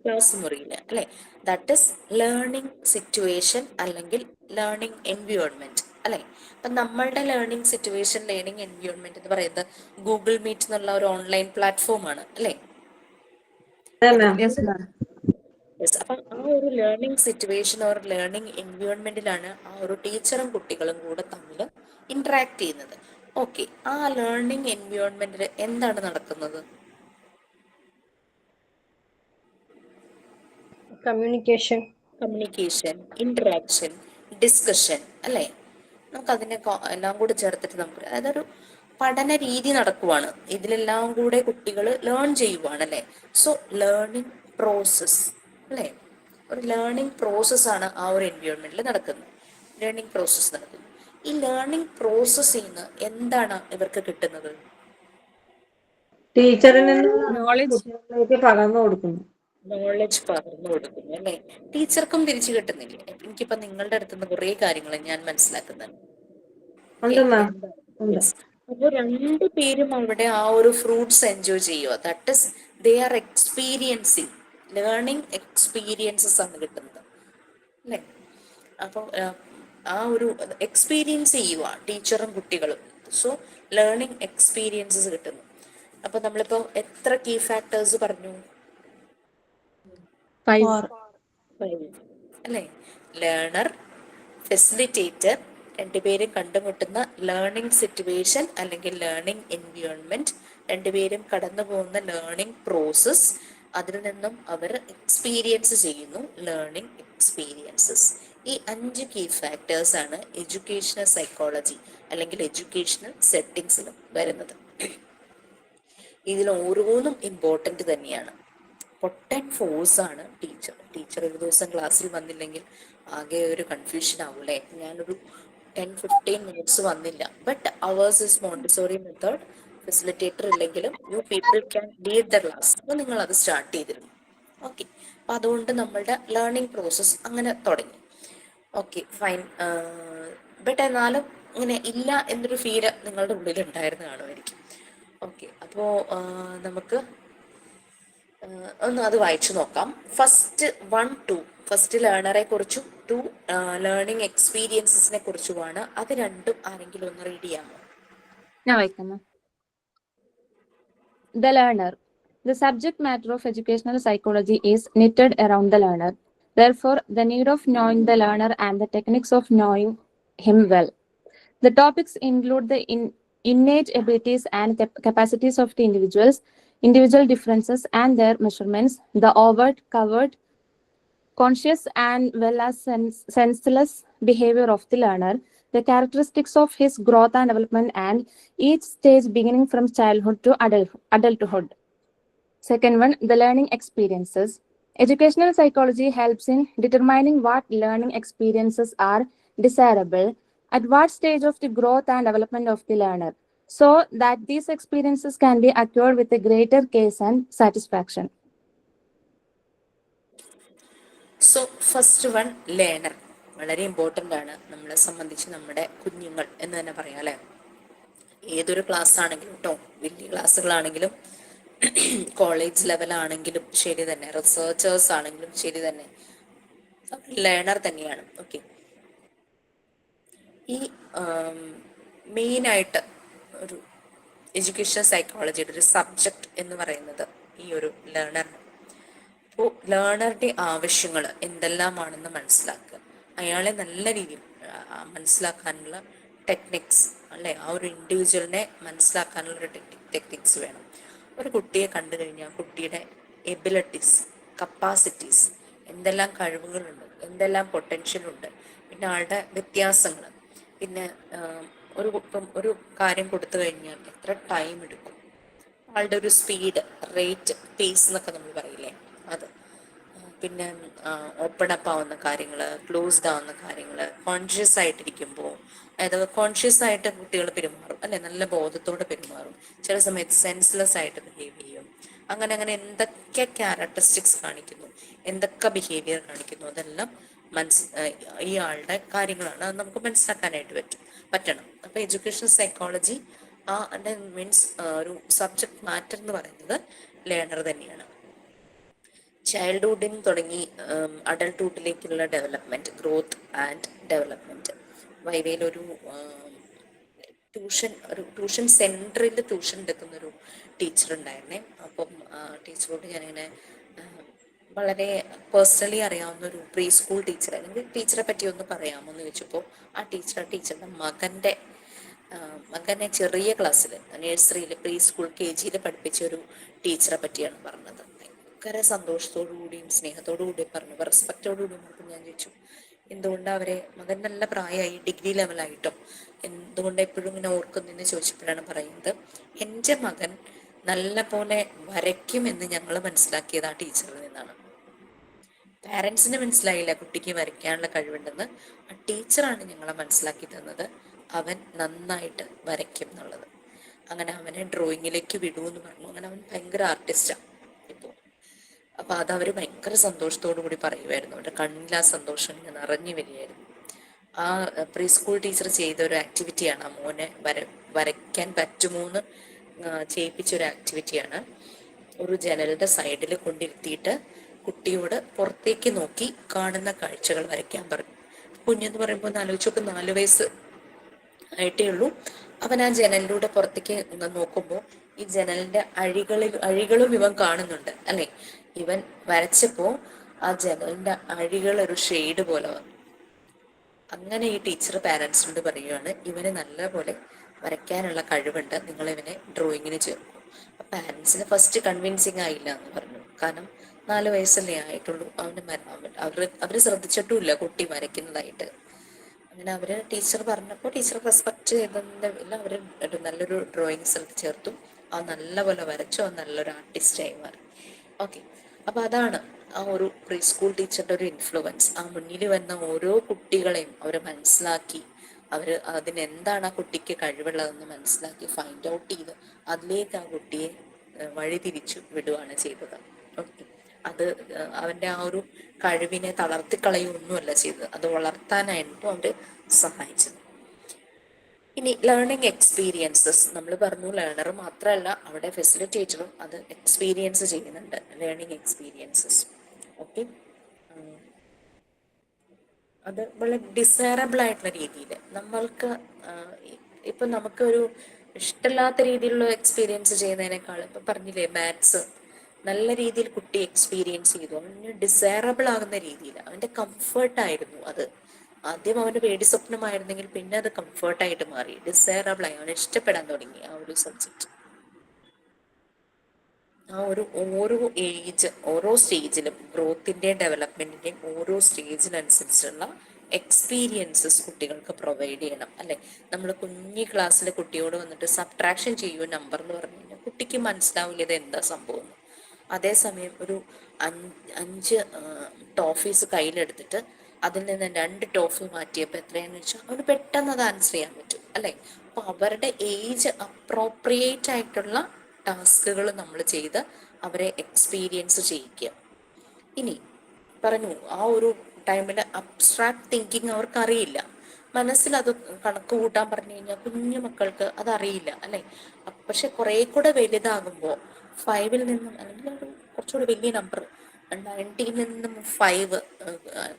ക്ലാസ് മുറിയിൽ അല്ലെ? ദാറ്റ് ഇസ് ലേണിംഗ് സിറ്റുവേഷൻ അല്ലെങ്കിൽ ലേണിംഗ് എൻവയോൺമെന്റ് അല്ലെ? അപ്പൊ നമ്മളുടെ ലേണിംഗ് സിറ്റുവേഷൻ, ലേണിംഗ് എൻവയോൺമെന്റ് എന്ന് പറയുന്നത് ഗൂഗിൾ മീറ്റ് എന്നുള്ള ഒരു ഓൺലൈൻ പ്ലാറ്റ്ഫോം ആണ് അല്ലെ? Yes ma'am. അപ്പൊ ആ ഒരു ലേണിംഗ് സിറ്റുവേഷൻ ഓർ ലേണിംഗ് എൻവയോൺമെന്റിലാണ് ആ ഒരു ടീച്ചറും കുട്ടികളും കൂടെ തമ്മിൽ ഇന്ററാക്ട് ചെയ്യുന്നത്. ഓക്കെ, ആ ലേണിംഗ് എൻവയോൺമെന്റിൽ എന്താണ് നടക്കുന്നത്? കമ്മ്യൂണിക്കേഷൻ, ഇന്ററാക്ഷൻ, ഡിസ്കഷൻ അല്ലെ? നമുക്ക് അതിനെ എല്ലാം കൂടി ചേർത്തിട്ട് നമുക്ക് അതൊരു പഠന രീതി നടക്കുവാണ്. ഇതിലെല്ലാം കൂടെ കുട്ടികൾ ലേൺ ചെയ്യുവാണ് അല്ലെ? സോ ലേണിംഗ് പ്രോസസ് അല്ലെ? ഒരു ലേണിംഗ് പ്രോസസ്സാണ് ആ ഒരു എൻവയോൺമെന്റിൽ നടക്കുന്നത്. ലേണിംഗ് പ്രോസസ്സ് നടക്കുന്നു. ഈ ലേണിംഗ് പ്രോസസ്സിൽ നിന്ന് എന്താണ് ഇവർക്ക് കിട്ടുന്നത്? ടീച്ചറിൽ നിന്ന് നോളജ് കുട്ടികളിലേക്ക് പകർന്നു കൊടുക്കുന്നു. നോളജ് പകർന്നു കൊടുക്കുന്നു അല്ലെ? ടീച്ചർക്കും തിരിച്ചു കിട്ടുന്നില്ലേ? എനിക്കിപ്പോ നിങ്ങളുടെ അടുത്ത് നിന്ന് കുറെ കാര്യങ്ങൾ ഞാൻ മനസ്സിലാക്കുന്നുണ്ട്. ഉണ്ട് മാം, ഉണ്ട്. അപ്പൊ രണ്ടു പേരും അവിടെ ആ ഒരു ഫ്രൂട്ട്സ് എൻജോയ് ചെയ്യുക. That is they are experiencing, learning experiences ആണ് കിട്ടുന്നത് അല്ലെ? അപ്പോൾ ആ ഒരു എക്സ്പീരിയൻസ് ചെയ്യുക ടീച്ചറും കുട്ടികളും. സോ ലേണിംഗ് എക്സ്പീരിയൻസസ് കിട്ടുന്നു. അപ്പൊ നമ്മളിപ്പോ എത്ര കീ ഫാക്ടേഴ്സ് പറഞ്ഞു? 5. 5 അല്ലെ? ലേണർ, ഫെസിലിറ്റേറ്റർ, രണ്ടുപേരും കണ്ടുമുട്ടുന്ന ലേണിംഗ് സിറ്റുവേഷൻ അല്ലെങ്കിൽ ലേണിംഗ് എൻവയോൺമെന്റ്, രണ്ടുപേരും കടന്നു പോകുന്ന ലേണിംഗ് പ്രോസസ്, അതിൽ നിന്നും അവർ എക്സ്പീരിയൻസ് ചെയ്യുന്നു ലേണിംഗ് എക്സ്പീരിയൻസസ്. ഈ 5 കീ ഫാക്ടേഴ്സ് ആണ് എഡ്യൂക്കേഷണൽ സൈക്കോളജി അല്ലെങ്കിൽ എഡ്യൂക്കേഷണൽ സെറ്റിംഗ്സിലും വരുന്നത്. ഇതിൽ ഓരോന്നും ഇമ്പോർട്ടൻ്റ് തന്നെയാണ്. പൊട്ടൻ ഫോഴ്സ് ആണ് ടീച്ചർ ഒരു ദിവസം ക്ലാസ്സിൽ വന്നില്ലെങ്കിൽ ആകെ ഒരു കൺഫ്യൂഷൻ ആവൂലേ? ഞാനൊരു 10-15 മിനിറ്റ്സ് വന്നില്ല, but ours is Montessori method, facilitator ഇല്ലെങ്കിലും you people can lead the class. അപ്പോൾ നിങ്ങൾ അത് സ്റ്റാർട്ട് ചെയ്തിരുന്നു. ഓക്കെ, അപ്പം അതുകൊണ്ട് നമ്മളുടെ ലേണിംഗ് പ്രോസസ്സ് അങ്ങനെ തുടങ്ങി. Okay fine. ബട്ട് എന്നാലും ഇങ്ങനെ ഇല്ല എന്നൊരു ഫീല് നിങ്ങളുടെ ഉള്ളിൽ ഉണ്ടായിരുന്നു കാണുമായിരിക്കും. ഓക്കെ, അപ്പോൾ നമുക്ക് ഒന്ന് അത് വായിച്ചു നോക്കാം. ഫസ്റ്റ് 1-2 ഫസ്റ്റ് ലേണറെ കുറിച്ചും 2 ലേണിംഗ് എക്സ്പീരിയൻസസിനെ കുറിച്ചുമാണ്. അത് രണ്ടും ആരെങ്കിലും ഒന്ന് റീഡ് ചെയ്യാമോ? ഞാൻ വായിക്കാം. The learner. The subject matter of educational psychology is knitted around the learner. Therefore, the need of knowing the learner and the techniques of knowing him well. The topics include the innate abilities and capacities of the individual differences and their measurements, the overt, covert, conscious and well as senseless behavior of the learner, the characteristics of his growth and development and each stage beginning from childhood to adulthood. Second one, the learning experiences. Educational psychology helps in determining what learning experiences are desirable at what stage of the growth and development of the learner, so that these experiences can be acquired with a greater ease and satisfaction. So first one learner വളരെ important ആണ് നമ്മളെ സംബന്ധിച്ച്. നമ്മുടെ കുഞ്ഞുങ്ങൾ എന്ന് തന്നെ പറയാം അല്ലേ? ഏതൊരു ക്ലാസ് ആണെങ്കിലും കേട്ടോ, വലിയ ക്ലാസ്സുകളാണെങ്കിലും കോളേജ് ലെവലാണെങ്കിലും ശരി തന്നെ, റിസർച്ചേഴ്സ് ആണെങ്കിലും ശരി തന്നെ, ലേണർ തന്നെയാണ്. ഓക്കെ, ഈ മെയിനായിട്ട് ഒരു എഡ്യൂക്കേഷൻ സൈക്കോളജിയുടെ ഒരു സബ്ജക്റ്റ് എന്ന് പറയുന്നത് ഈ ഒരു ലേണറിന്. അപ്പോൾ ലേണറുടെ ആവശ്യങ്ങൾ എന്തെല്ലാമാണെന്ന് മനസ്സിലാക്കുക, അയാളെ നല്ല രീതിയിൽ മനസ്സിലാക്കാനുള്ള ടെക്നിക്സ് അല്ലേ? ആ ഒരു ഇൻഡിവിജ്വലിനെ മനസ്സിലാക്കാനുള്ള ഒരു ടെക്നിക്സ് വേണം. ഒരു കുട്ടിയെ കണ്ടു കഴിഞ്ഞാൽ കുട്ടിയുടെ എബിലിറ്റീസ്, കപ്പാസിറ്റീസ്, എന്തെല്ലാം കഴിവുകളുണ്ട്, എന്തെല്ലാം പൊട്ടൻഷ്യലുണ്ട്, പിന്നെ ആളുടെ വ്യത്യാസങ്ങൾ, പിന്നെ ഒരു കാര്യം കൊടുത്തു കഴിഞ്ഞാൽ എത്ര ടൈം എടുക്കും, ആളുടെ ഒരു സ്പീഡ്, റേറ്റ്, പേസ് എന്നൊക്കെ നമ്മൾ പറയില്ലേ, അത് പിന്നെ ഓപ്പൺ അപ്പ് ആവുന്ന കാര്യങ്ങൾ, ക്ലോസ്ഡ് ആവുന്ന കാര്യങ്ങൾ, കോൺഷ്യസ് ആയിട്ടിരിക്കുമ്പോൾ, അതായത് കോൺഷ്യസ് ആയിട്ട് കുട്ടികൾ പെരുമാറും അല്ലെ, നല്ല ബോധത്തോടെ പെരുമാറും, ചില സമയത്ത് സെൻസ്ലെസ് ആയിട്ട് ബിഹേവ് ചെയ്യും. അങ്ങനെ അങ്ങനെ എന്തൊക്കെ ക്യാരക്ടറിസ്റ്റിക്സ് കാണിക്കുന്നു, എന്തൊക്കെ ബിഹേവിയർ കാണിക്കുന്നു, അതെല്ലാം ഈ ആളുടെ കാര്യങ്ങളാണ്. അത് നമുക്ക് മനസ്സിലാക്കാനായിട്ട് പറ്റണം. അപ്പൊ എഡ്യൂക്കേഷൻ സൈക്കോളജി മീൻസ് ഒരു സബ്ജക്ട് മാറ്റർ എന്ന് പറയുന്നത് ലേണർ തന്നെയാണ്. ചൈൽഡ്ഹുഡിൽ തുടങ്ങി അഡൾട്ട്ഹുഡിലേക്കുള്ള ഡെവലപ്മെന്റ്, ഗ്രോത്ത് ആൻഡ് ഡെവലപ്മെന്റ്. വൈവയിലൊരു ട്യൂഷൻ സെന്ററിൽ ട്യൂഷൻ എടുക്കുന്ന ഒരു ടീച്ചർ ഉണ്ടായിരുന്നേ. അപ്പം ടീച്ചറോട് ഞാനിങ്ങനെ വളരെ പേഴ്സണലി അറിയാവുന്ന ഒരു പ്രീ സ്കൂൾ ടീച്ചർ, അല്ലെങ്കിൽ ടീച്ചറെ പറ്റി ഒന്ന് പറയാമോ എന്ന് ചോദിച്ചപ്പോൾ ആ ടീച്ചറുടെ മകനെ ചെറിയ ക്ലാസ്സിൽ, നഴ്സറിയിൽ, പ്രീ സ്കൂൾ KG പഠിപ്പിച്ച ഒരു ടീച്ചറെ പറ്റിയാണ് പറഞ്ഞത്. ഭയങ്കര സന്തോഷത്തോടു കൂടിയും സ്നേഹത്തോടു കൂടിയും പറഞ്ഞു, റെസ്പെക്റ്റോടു കൂടിയും പറഞ്ഞു. ഞാൻ ചോദിച്ചു എന്തുകൊണ്ട് മകൻ നല്ല പ്രായമായി, ഡിഗ്രി ലെവലായിട്ടോ, എന്തുകൊണ്ട് എപ്പോഴും ഇങ്ങനെ ഓർക്കുന്നതെന്ന് ചോദിച്ചപ്പോഴാണ് പറയുന്നത്, എൻ്റെ മകൻ നല്ല പോലെ വരയ്ക്കുമെന്ന് ഞങ്ങൾ മനസ്സിലാക്കിയത് ആ ടീച്ചറിൽ നിന്നാണ്. പാരൻസിന് മനസ്സിലായില്ല കുട്ടിക്ക് വരയ്ക്കാനുള്ള കഴിവുണ്ടെന്ന്. ആ ടീച്ചറാണ് ഞങ്ങളെ മനസ്സിലാക്കി തന്നത് അവൻ നന്നായിട്ട് വരയ്ക്കും എന്നുള്ളത്. അങ്ങനെ അവനെ ഡ്രോയിങ്ങിലേക്ക് വിടുമെന്ന് പറഞ്ഞു. അങ്ങനെ അവൻ ഭയങ്കര ആർട്ടിസ്റ്റാണ് ഇപ്പോൾ. അപ്പൊ അതവര് ഭയങ്കര സന്തോഷത്തോടു കൂടി പറയുമായിരുന്നു. അവരുടെ കണ്ണിൽ ആ സന്തോഷം ഇങ്ങനെ നിറഞ്ഞു വരികയായിരുന്നു. ആ പ്രീ സ്കൂൾ ടീച്ചർ ചെയ്ത ഒരു ആക്ടിവിറ്റിയാണ്, ആ മോനെ വരയ്ക്കാൻ പറ്റുമോന്ന് ചെയ്യിപ്പിച്ചൊരു ആക്ടിവിറ്റിയാണ്. ഒരു ജനലിന്റെ സൈഡിൽ കൊണ്ടിരുത്തിയിട്ട് കുട്ടിയോട് പുറത്തേക്ക് നോക്കി കാണുന്ന കാഴ്ചകൾ വരയ്ക്കാൻ പറഞ്ഞു. കുഞ്ഞെന്ന് പറയുമ്പോൾ ഒന്ന് ആലോചിച്ചൊക്കെ 4 വയസ്സ് ആയിട്ടേ ഉള്ളൂ. അവൻ ആ ജനലിലൂടെ പുറത്തേക്ക് നോക്കുമ്പോൾ ഈ ജനലിന്റെ അഴികളും ഇവൻ കാണുന്നുണ്ട് അല്ലെ. ഇവൻ വരച്ചപ്പോ ആ ജനലിന്റെ അഴികൾ ഒരു ഷെയ്ഡ് പോലെ വന്നു. അങ്ങനെ ഈ ടീച്ചർ പാരൻസിനോട് പറയുകയാണ്, ഇവന് നല്ലപോലെ വരയ്ക്കാനുള്ള കഴിവുണ്ട്, നിങ്ങൾ ഇവനെ ഡ്രോയിങ്ങിന് ചേർക്കും. പാരൻസിന് ഫസ്റ്റ് കൺവിൻസിങ് ആയില്ല എന്ന് പറഞ്ഞു. കാരണം 4 വയസ്സല്ലേ ആയിട്ടുള്ളൂ. അവര് ശ്രദ്ധിച്ചിട്ടുമില്ല കുട്ടി വരയ്ക്കുന്നതായിട്ട്. അങ്ങനെ അവര് ടീച്ചർ പറഞ്ഞപ്പോൾ ടീച്ചർ റെസ്പെക്ട് ചെയ്തതില്ല, അവര് നല്ലൊരു ഡ്രോയിങ് സ്ഥലത്ത് ചേർത്തു. ആ നല്ലപോലെ വരച്ചു, ആ നല്ലൊരു ആർട്ടിസ്റ്റായി മാറി. ഓക്കെ, അപ്പൊ അതാണ് ആ ഒരു പ്രീ സ്കൂൾ ടീച്ചറിന്റെ ഒരു ഇൻഫ്ലുവൻസ്. ആ മുന്നിൽ വന്ന ഓരോ കുട്ടികളെയും അവര് മനസ്സിലാക്കി, അതിനെന്താണ് ആ കുട്ടിക്ക് കഴിവുള്ളതെന്ന് മനസ്സിലാക്കി ഫൈൻഡ് ഔട്ട് ചെയ്ത് അതിലേക്ക് ആ കുട്ടിയെ വഴിതിരിച്ചു വിടുകയാണ് ചെയ്തത്. ഓക്കെ, അത് അവന്റെ ആ ഒരു കഴിവിനെ തളർത്തിക്കളയൊന്നുമല്ല ചെയ്തത്, അത് വളർത്താനായിരുന്നു അവര് സഹായിച്ചത്. ഇനി ലേണിംഗ് എക്സ്പീരിയൻസസ് നമ്മൾ പറഞ്ഞു, ലേണർ മാത്രമല്ല അവിടെ ഫെസിലിറ്റേറ്ററും അത് എക്സ്പീരിയൻസ് ചെയ്യുന്നുണ്ട്, ലേണിംഗ് എക്സ്പീരിയൻസസ്. ഓക്കെ, അത് വളരെ ഡിസൈറബിൾ ആയിട്ടുള്ള രീതിയിൽ നമ്മൾക്ക് ഇപ്പൊ നമുക്കൊരു ഇഷ്ടമില്ലാത്ത രീതിയിലുള്ള എക്സ്പീരിയൻസ് ചെയ്യുന്നതിനേക്കാൾ, ഇപ്പൊ പറഞ്ഞില്ലേ മാത്സ് നല്ല രീതിയിൽ കുട്ടി എക്സ്പീരിയൻസ് ചെയ്തു, അവന് ഡിസൈറബിൾ ആകുന്ന രീതിയിൽ, അവന്റെ കംഫർട്ടായിരുന്നു അത്. ആദ്യം അവന്റെ പേടി സ്വപ്നമായിരുന്നെങ്കിൽ പിന്നെ അത് കംഫർട്ടായിട്ട് മാറി, ഡിസൈറബിൾ ആയി, അവനെ ഇഷ്ടപ്പെടാൻ തുടങ്ങി ആ ഒരു സബ്ജക്റ്റ്. ആ ഓരോ ഏജ്, ഓരോ സ്റ്റേജിലും ഗ്രോത്തിന്റെയും ഡെവലപ്മെന്റിന്റെയും ഓരോ സ്റ്റേജിനനുസരിച്ചുള്ള എക്സ്പീരിയൻസസ് കുട്ടികൾക്ക് പ്രൊവൈഡ് ചെയ്യണം അല്ലെ. നമ്മൾ കുഞ്ഞി ക്ലാസ്സിൽ കുട്ടിയോട് വന്നിട്ട് സബ്ട്രാക്ഷൻ ചെയ്യൂ നമ്പർ എന്ന് പറഞ്ഞു കഴിഞ്ഞാൽ കുട്ടിക്ക് മനസ്സിലാവില്ല ഇത് എന്താ സംഭവം. അതേസമയം ഒരു 5 ടോഫീസ് കയ്യിലെടുത്തിട്ട് അതിൽ നിന്ന് 2 ടോഫി മാറ്റിയപ്പോൾ എത്രയാന്ന് വെച്ചാൽ അവന് പെട്ടെന്ന് അത് ആൻസർ ചെയ്യാൻ പറ്റും അല്ലെ. അപ്പൊ അവരുടെ ഏജ് അപ്രോപ്രിയേറ്റ് ആയിട്ടുള്ള ടാസ്കുകൾ നമ്മൾ ചെയ്ത് അവരെ എക്സ്പീരിയൻസ് ചെയ്യിക്കുക. ഇനി പറഞ്ഞു, ആ ഒരു ടൈമിൽ അബ്സ്ട്രാക്ട് തിങ്കിങ് അവർക്ക് അറിയില്ല. മനസ്സിൽ അത് കണക്ക് കൂട്ടാൻ പറഞ്ഞു കഴിഞ്ഞാൽ കുഞ്ഞു മക്കൾക്ക് അതറിയില്ല അല്ലെ. പക്ഷെ കുറെ കൂടെ വലുതാകുമ്പോൾ 5-ൽ നിന്നും, അല്ലെങ്കിൽ കുറച്ചുകൂടെ വലിയ നമ്പർ 90-ൽ നിന്നും 5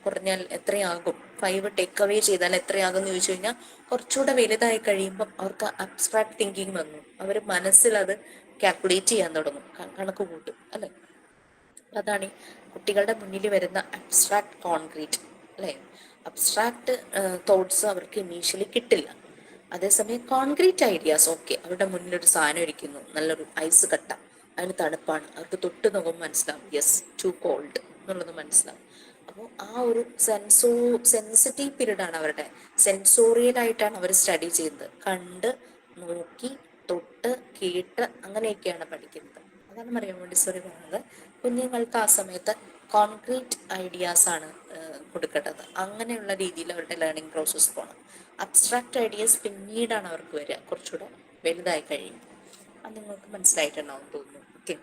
കുറഞ്ഞാൽ എത്രയാകും, 5 ടേക്ക് അവേ ചെയ്താൽ എത്രയാകും എന്ന് ചോദിച്ചു കഴിഞ്ഞാൽ കുറച്ചുകൂടെ വലുതായി കഴിയുമ്പോൾ അവർക്ക് അബ്സ്ട്രാക്ട് തിങ്കിങ് വന്നു. അവർ മനസ്സിൽ അത് കാൽക്കുലേറ്റ് ചെയ്യാൻ തുടങ്ങും, കണക്ക് കൂട്ടും അല്ലെ. അതാണ് കുട്ടികളുടെ മുന്നിൽ വരുന്ന അബ്സ്ട്രാക്ട് കോൺക്രീറ്റ് അല്ലെ. അബ്സ്ട്രാക്ട് തോട്ട്സ് അവർക്ക് ഇനീഷ്യലി കിട്ടില്ല. അതേസമയം കോൺക്രീറ്റ് ഐഡിയാസ് ഓക്കെ, അവരുടെ മുന്നിൽ ഒരു സാധനം ഇരിക്കുന്നു, നല്ലൊരു ഐസ് കട്ട, അതിന് തണുപ്പാണ്, അവർക്ക് തൊട്ട് നോക്കുമ്പോൾ മനസ്സിലാവും യെസ് ടു കോൾഡ് എന്നുള്ളത് മനസ്സിലാവും. അപ്പോൾ ആ ഒരു സെൻസിറ്റീവ് പീരീഡാണ് അവരുടെ, സെൻസോറിയൽ ആയിട്ടാണ് അവർ സ്റ്റഡി ചെയ്യുന്നത്. കണ്ട് നോക്കി തൊട്ട് കേട്ട് അങ്ങനെയൊക്കെയാണ് പഠിക്കുന്നത്. അതാണ് മറിയം മോണ്ടിസോറി പറയുന്നത്, കുഞ്ഞുങ്ങൾക്ക് ആ സമയത്ത് കോൺക്രീറ്റ് ഐഡിയാസ് ആണ് കൊടുക്കേണ്ടത്. അങ്ങനെയുള്ള രീതിയിൽ അവരുടെ ലേണിംഗ് പ്രോസസ്സ് പോകണം. അബ്സ്ട്രാക്റ്റ് ഐഡിയാസ് പിന്നീടാണ് അവർക്ക് വരിക, കുറച്ചുകൂടെ വലുതായി കഴിയും. അത് നിങ്ങൾക്ക് മനസ്സിലായിട്ടുണ്ടാവും തോന്നുന്നു. ഓക്കെ,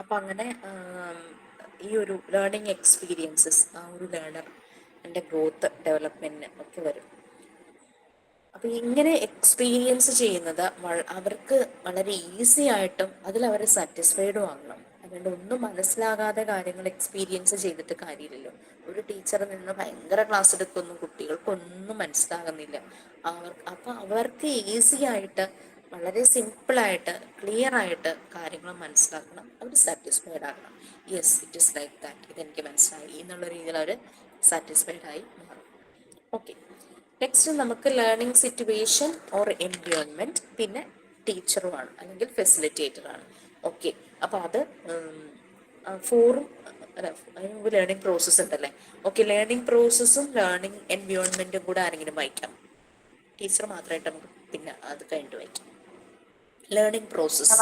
അപ്പം അങ്ങനെ ഈ ഒരു ലേണിംഗ് എക്സ്പീരിയൻസസ് ആ ഒരു ലേണറിൻ്റെ ഗ്രോത്ത് ഡെവലപ്മെൻറ്റിന് ഒക്കെ വരും. അപ്പം ഇങ്ങനെ എക്സ്പീരിയൻസ് ചെയ്യുന്നത് അവർക്ക് വളരെ ഈസി ആയിട്ടും അതിൽ അവർ സാറ്റിസ്ഫൈഡും ആകണം. അതുകൊണ്ട് ഒന്നും മനസ്സിലാകാതെ കാര്യങ്ങൾ എക്സ്പീരിയൻസ് ചെയ്തിട്ട് കാര്യമില്ലല്ലോ. ഒരു ടീച്ചർ നിന്ന് ഭയങ്കര ക്ലാസ് എടുക്കുന്നു, കുട്ടികൾക്കൊന്നും മനസ്സിലാകുന്നില്ല. അപ്പം അവർക്ക് ഈസി ആയിട്ട് വളരെ സിമ്പിളായിട്ട് ക്ലിയർ ആയിട്ട് കാര്യങ്ങൾ മനസ്സിലാക്കണം. അവർ സാറ്റിസ്ഫൈഡ് ആകണം. Yes, it is like that, ഇതെനിക്ക് മനസ്സിലായി എന്നുള്ള രീതിയിൽ അവർ സാറ്റിസ്ഫൈഡ് ആയി മാറും. ഓക്കെ, നെക്സ്റ്റ് നമുക്ക് ലേണിംഗ് സിറ്റുവേഷൻ ഓർ എൻവയോൺമെൻറ്റ്, പിന്നെ ടീച്ചറുമാണ് അല്ലെങ്കിൽ ഫെസിലിറ്റേറ്ററാണ്. ഓക്കെ, അപ്പോൾ അത് ഫോറും അല്ല, അതിന് മുമ്പ് ലേണിംഗ് പ്രോസസ്സ് ഉണ്ടല്ലേ. ഓക്കെ, ലേണിംഗ് പ്രോസസ്സും ലേണിംഗ് എൻവയോൺമെൻറ്റും കൂടെ ആരെങ്കിലും വായിക്കാം? ടീച്ചർ മാത്രമായിട്ട് നമുക്ക് പിന്നെ അത് കഴിഞ്ഞിട്ട് വായിക്കാം. Learning process.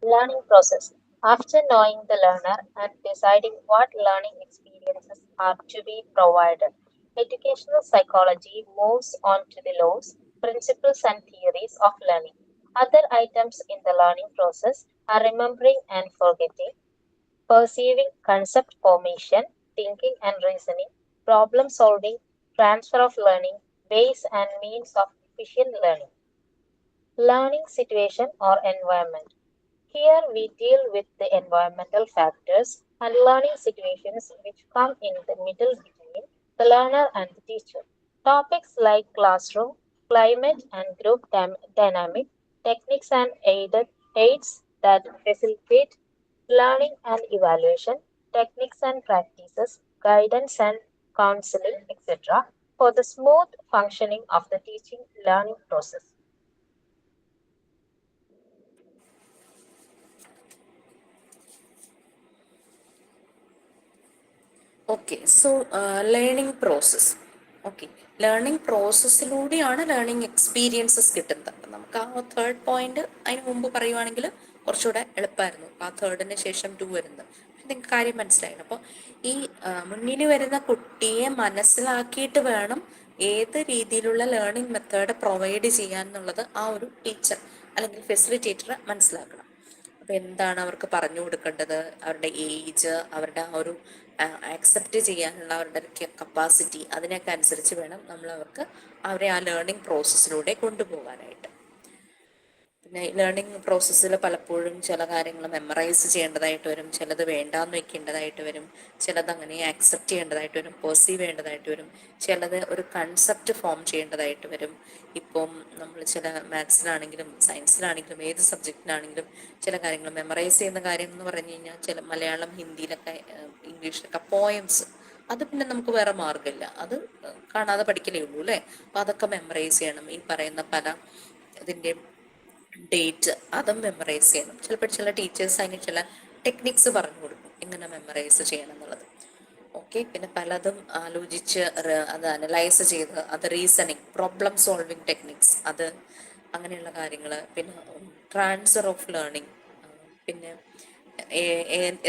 Learning process. After knowing the learner and deciding what learning experiences are to be provided, educational psychology moves on to the laws, principles, and theories of learning. Other items in the learning process are remembering and forgetting, perceiving, concept formation, thinking and reasoning, problem solving, transfer of learning, ways and means of efficient learning. Learning situation or environment. Here we deal with the environmental factors and learning situations which come in the middle between the learner and the teacher. Topics like classroom, climate and group dynamic, techniques and aids that facilitate learning and evaluation, techniques and practices, guidance and counseling, etc. for the smooth functioning of the teaching learning process. Okay, so learning process. Okay, learning പ്രോസസ്സിലൂടെയാണ് learning experiences കിട്ടുന്നത്. അപ്പം നമുക്ക് ആ third point അതിന് മുമ്പ് പറയുവാണെങ്കിൽ കുറച്ചുകൂടെ എളുപ്പമായിരുന്നു. ആ തേർഡിന് ശേഷം 2 വരുന്നത്. നിങ്ങൾക്ക് കാര്യം മനസ്സിലായിരുന്നു. അപ്പോൾ ഈ മുന്നിൽ വരുന്ന കുട്ടിയെ മനസ്സിലാക്കിയിട്ട് വേണം ഏത് രീതിയിലുള്ള ലേണിംഗ് മെത്തേഡ് പ്രൊവൈഡ് ചെയ്യാൻ എന്നുള്ളത് ആ ഒരു ടീച്ചർ അല്ലെങ്കിൽ ഫെസിലിറ്റേറ്റർ മനസ്സിലാക്കണം. അപ്പോൾ എന്താണ് അവർക്ക് പറഞ്ഞു കൊടുക്കേണ്ടത്, അവരുടെ ഏജ്, അവരുടെ ആ ഒരു ആക്സെപ്റ്റ് ചെയ്യാനുള്ള അവരുടെ കപ്പാസിറ്റി, അതിനൊക്കെ അനുസരിച്ച് വേണം നമ്മൾ അവരെ ആ ലേണിംഗ് പ്രോസസ്സിലൂടെ കൊണ്ടുപോകാനായിട്ട്. പിന്നെ ലേണിംഗ് പ്രോസസ്സിൽ പലപ്പോഴും ചില കാര്യങ്ങൾ മെമ്മറൈസ് ചെയ്യേണ്ടതായിട്ട് വരും, ചിലത് വേണ്ടാന്ന് വെക്കേണ്ടതായിട്ട് വരും, ചിലത് അങ്ങനെ ആക്സെപ്റ്റ് ചെയ്യേണ്ടതായിട്ട് വരും, പെർസീവ് ചെയ്യേണ്ടതായിട്ട് വരും, ചിലത് ഒരു കൺസെപ്റ്റ് ഫോം ചെയ്യേണ്ടതായിട്ട് വരും. ഇപ്പം നമ്മൾ ചില മാത്സിലാണെങ്കിലും സയൻസിലാണെങ്കിലും ഏത് സബ്ജക്റ്റിനാണെങ്കിലും ചില കാര്യങ്ങൾ മെമ്മറൈസ് ചെയ്യുന്ന കാര്യം എന്ന് പറഞ്ഞു കഴിഞ്ഞാൽ ചില മലയാളം, ഹിന്ദിയിലൊക്കെ, ഇംഗ്ലീഷിലൊക്കെ പോയംസ്, അത് പിന്നെ നമുക്ക് വേറെ മാർഗ്ഗമില്ല, അത് കാണാതെ പഠിക്കലേ ഉള്ളൂ അല്ലേ. അപ്പം അതൊക്കെ മെമ്മറൈസ് ചെയ്യണം. ഈ പറയുന്ന പല ഇതിൻ്റെ ഡേറ്റ് അതും മെമ്മറൈസ് ചെയ്യണം. ചിലപ്പോൾ ചില ടീച്ചേഴ്സ് അതിന് ചില ടെക്നിക്സ് പറഞ്ഞു കൊടുക്കും എങ്ങനെ മെമ്മറൈസ് ചെയ്യണം എന്നുള്ളത്. ഓക്കെ, പിന്നെ പലതും ആലോചിച്ച് അത് അനലൈസ് ചെയ്ത് അത് റീസണിങ്, പ്രോബ്ലം സോൾവിങ് ടെക്നിക്സ്, അത് അങ്ങനെയുള്ള കാര്യങ്ങൾ. പിന്നെ ട്രാൻസ്ഫർ ഓഫ് ലേണിംഗ്, പിന്നെ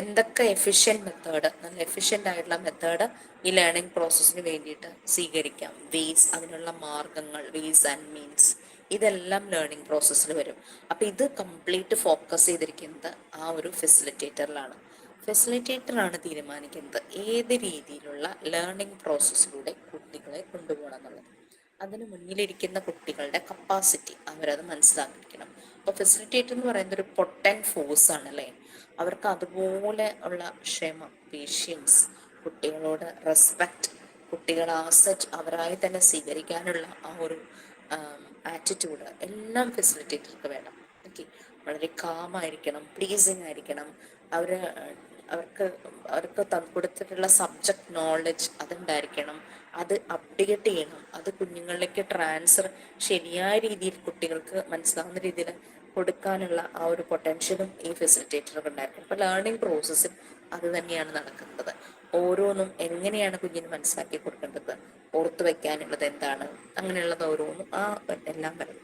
എന്തൊക്കെ എഫിഷ്യൻറ്റ് മെത്തേഡ്, നല്ല എഫിഷ്യൻ്റ് ആയിട്ടുള്ള മെത്തേഡ് ഈ ലേണിംഗ് പ്രോസസ്സിന് വേണ്ടിയിട്ട് സ്വീകരിക്കാം, വേസ്, അതിനുള്ള മാർഗങ്ങൾ, വേസ് ആൻഡ് മീൻസ്, ഇതെല്ലാം ലേണിംഗ് പ്രോസസ്സിൽ വരും. അപ്പോൾ ഇത് കംപ്ലീറ്റ് ഫോക്കസ് ചെയ്തിരിക്കുന്നത് ആ ഒരു ഫെസിലിറ്റേറ്ററിലാണ്. ഫെസിലിറ്റേറ്ററാണ് തീരുമാനിക്കുന്നത് ഏത് രീതിയിലുള്ള ലേണിംഗ് പ്രോസസ്സിലൂടെ കുട്ടികളെ കൊണ്ടുപോകണം എന്നുള്ളത്. അതിന് മുന്നിലിരിക്കുന്ന കുട്ടികളുടെ കപ്പാസിറ്റി അവരത് മനസ്സിലാക്കിയിരിക്കണം. അപ്പോൾ ഫെസിലിറ്റേറ്റർ എന്ന് പറയുന്നത് ഒരു പൊട്ടൻറ്റ് ഫോഴ്സ് ആണല്ലേ. അവർക്ക് അതുപോലെ ഉള്ള ക്ഷമ, പേഷ്യൻസ്, കുട്ടികളോട് റെസ്പെക്റ്റ്, കുട്ടികളെ ആസെറ്റ് അവരായി തന്നെ സ്വീകരിക്കാനുള്ള ആ ഒരു ആറ്റിറ്റ്യൂഡ് എല്ലാം ഫെസിലിറ്റേറ്റർക്ക് വേണം. ഓക്കെ, വളരെ കാമായിരിക്കണം, പ്ലീസിങ് ആയിരിക്കണം, അവർക്ക് കൊടുത്തിട്ടുള്ള സബ്ജക്റ്റ് നോളജ് അതുണ്ടായിരിക്കണം, അത് അപ്ഡേറ്റ് ചെയ്യണം, അത് കുഞ്ഞുങ്ങളിലേക്ക് ട്രാൻസ്ഫർ ശരിയായ രീതിയിൽ കുട്ടികൾക്ക് മനസ്സിലാവുന്ന രീതിയിൽ കൊടുക്കാനുള്ള ആ ഒരു പൊട്ടൻഷ്യലും ഈ ഫെസിലിറ്റേറ്റർക്ക് ഉണ്ടായിരിക്കും. അപ്പോൾ ലേണിംഗ് പ്രോസസ്സിൽ അത് തന്നെയാണ് നടക്കുന്നത്. ഓരോന്നും എങ്ങനെയാണ് കുഞ്ഞിന് മനസ്സിലാക്കി കൊടുക്കേണ്ടത്, ഓർത്തു വയ്ക്കാനുള്ളത് എന്താണ്, അങ്ങനെയുള്ളത് ഓരോന്നും എല്ലാം വരും.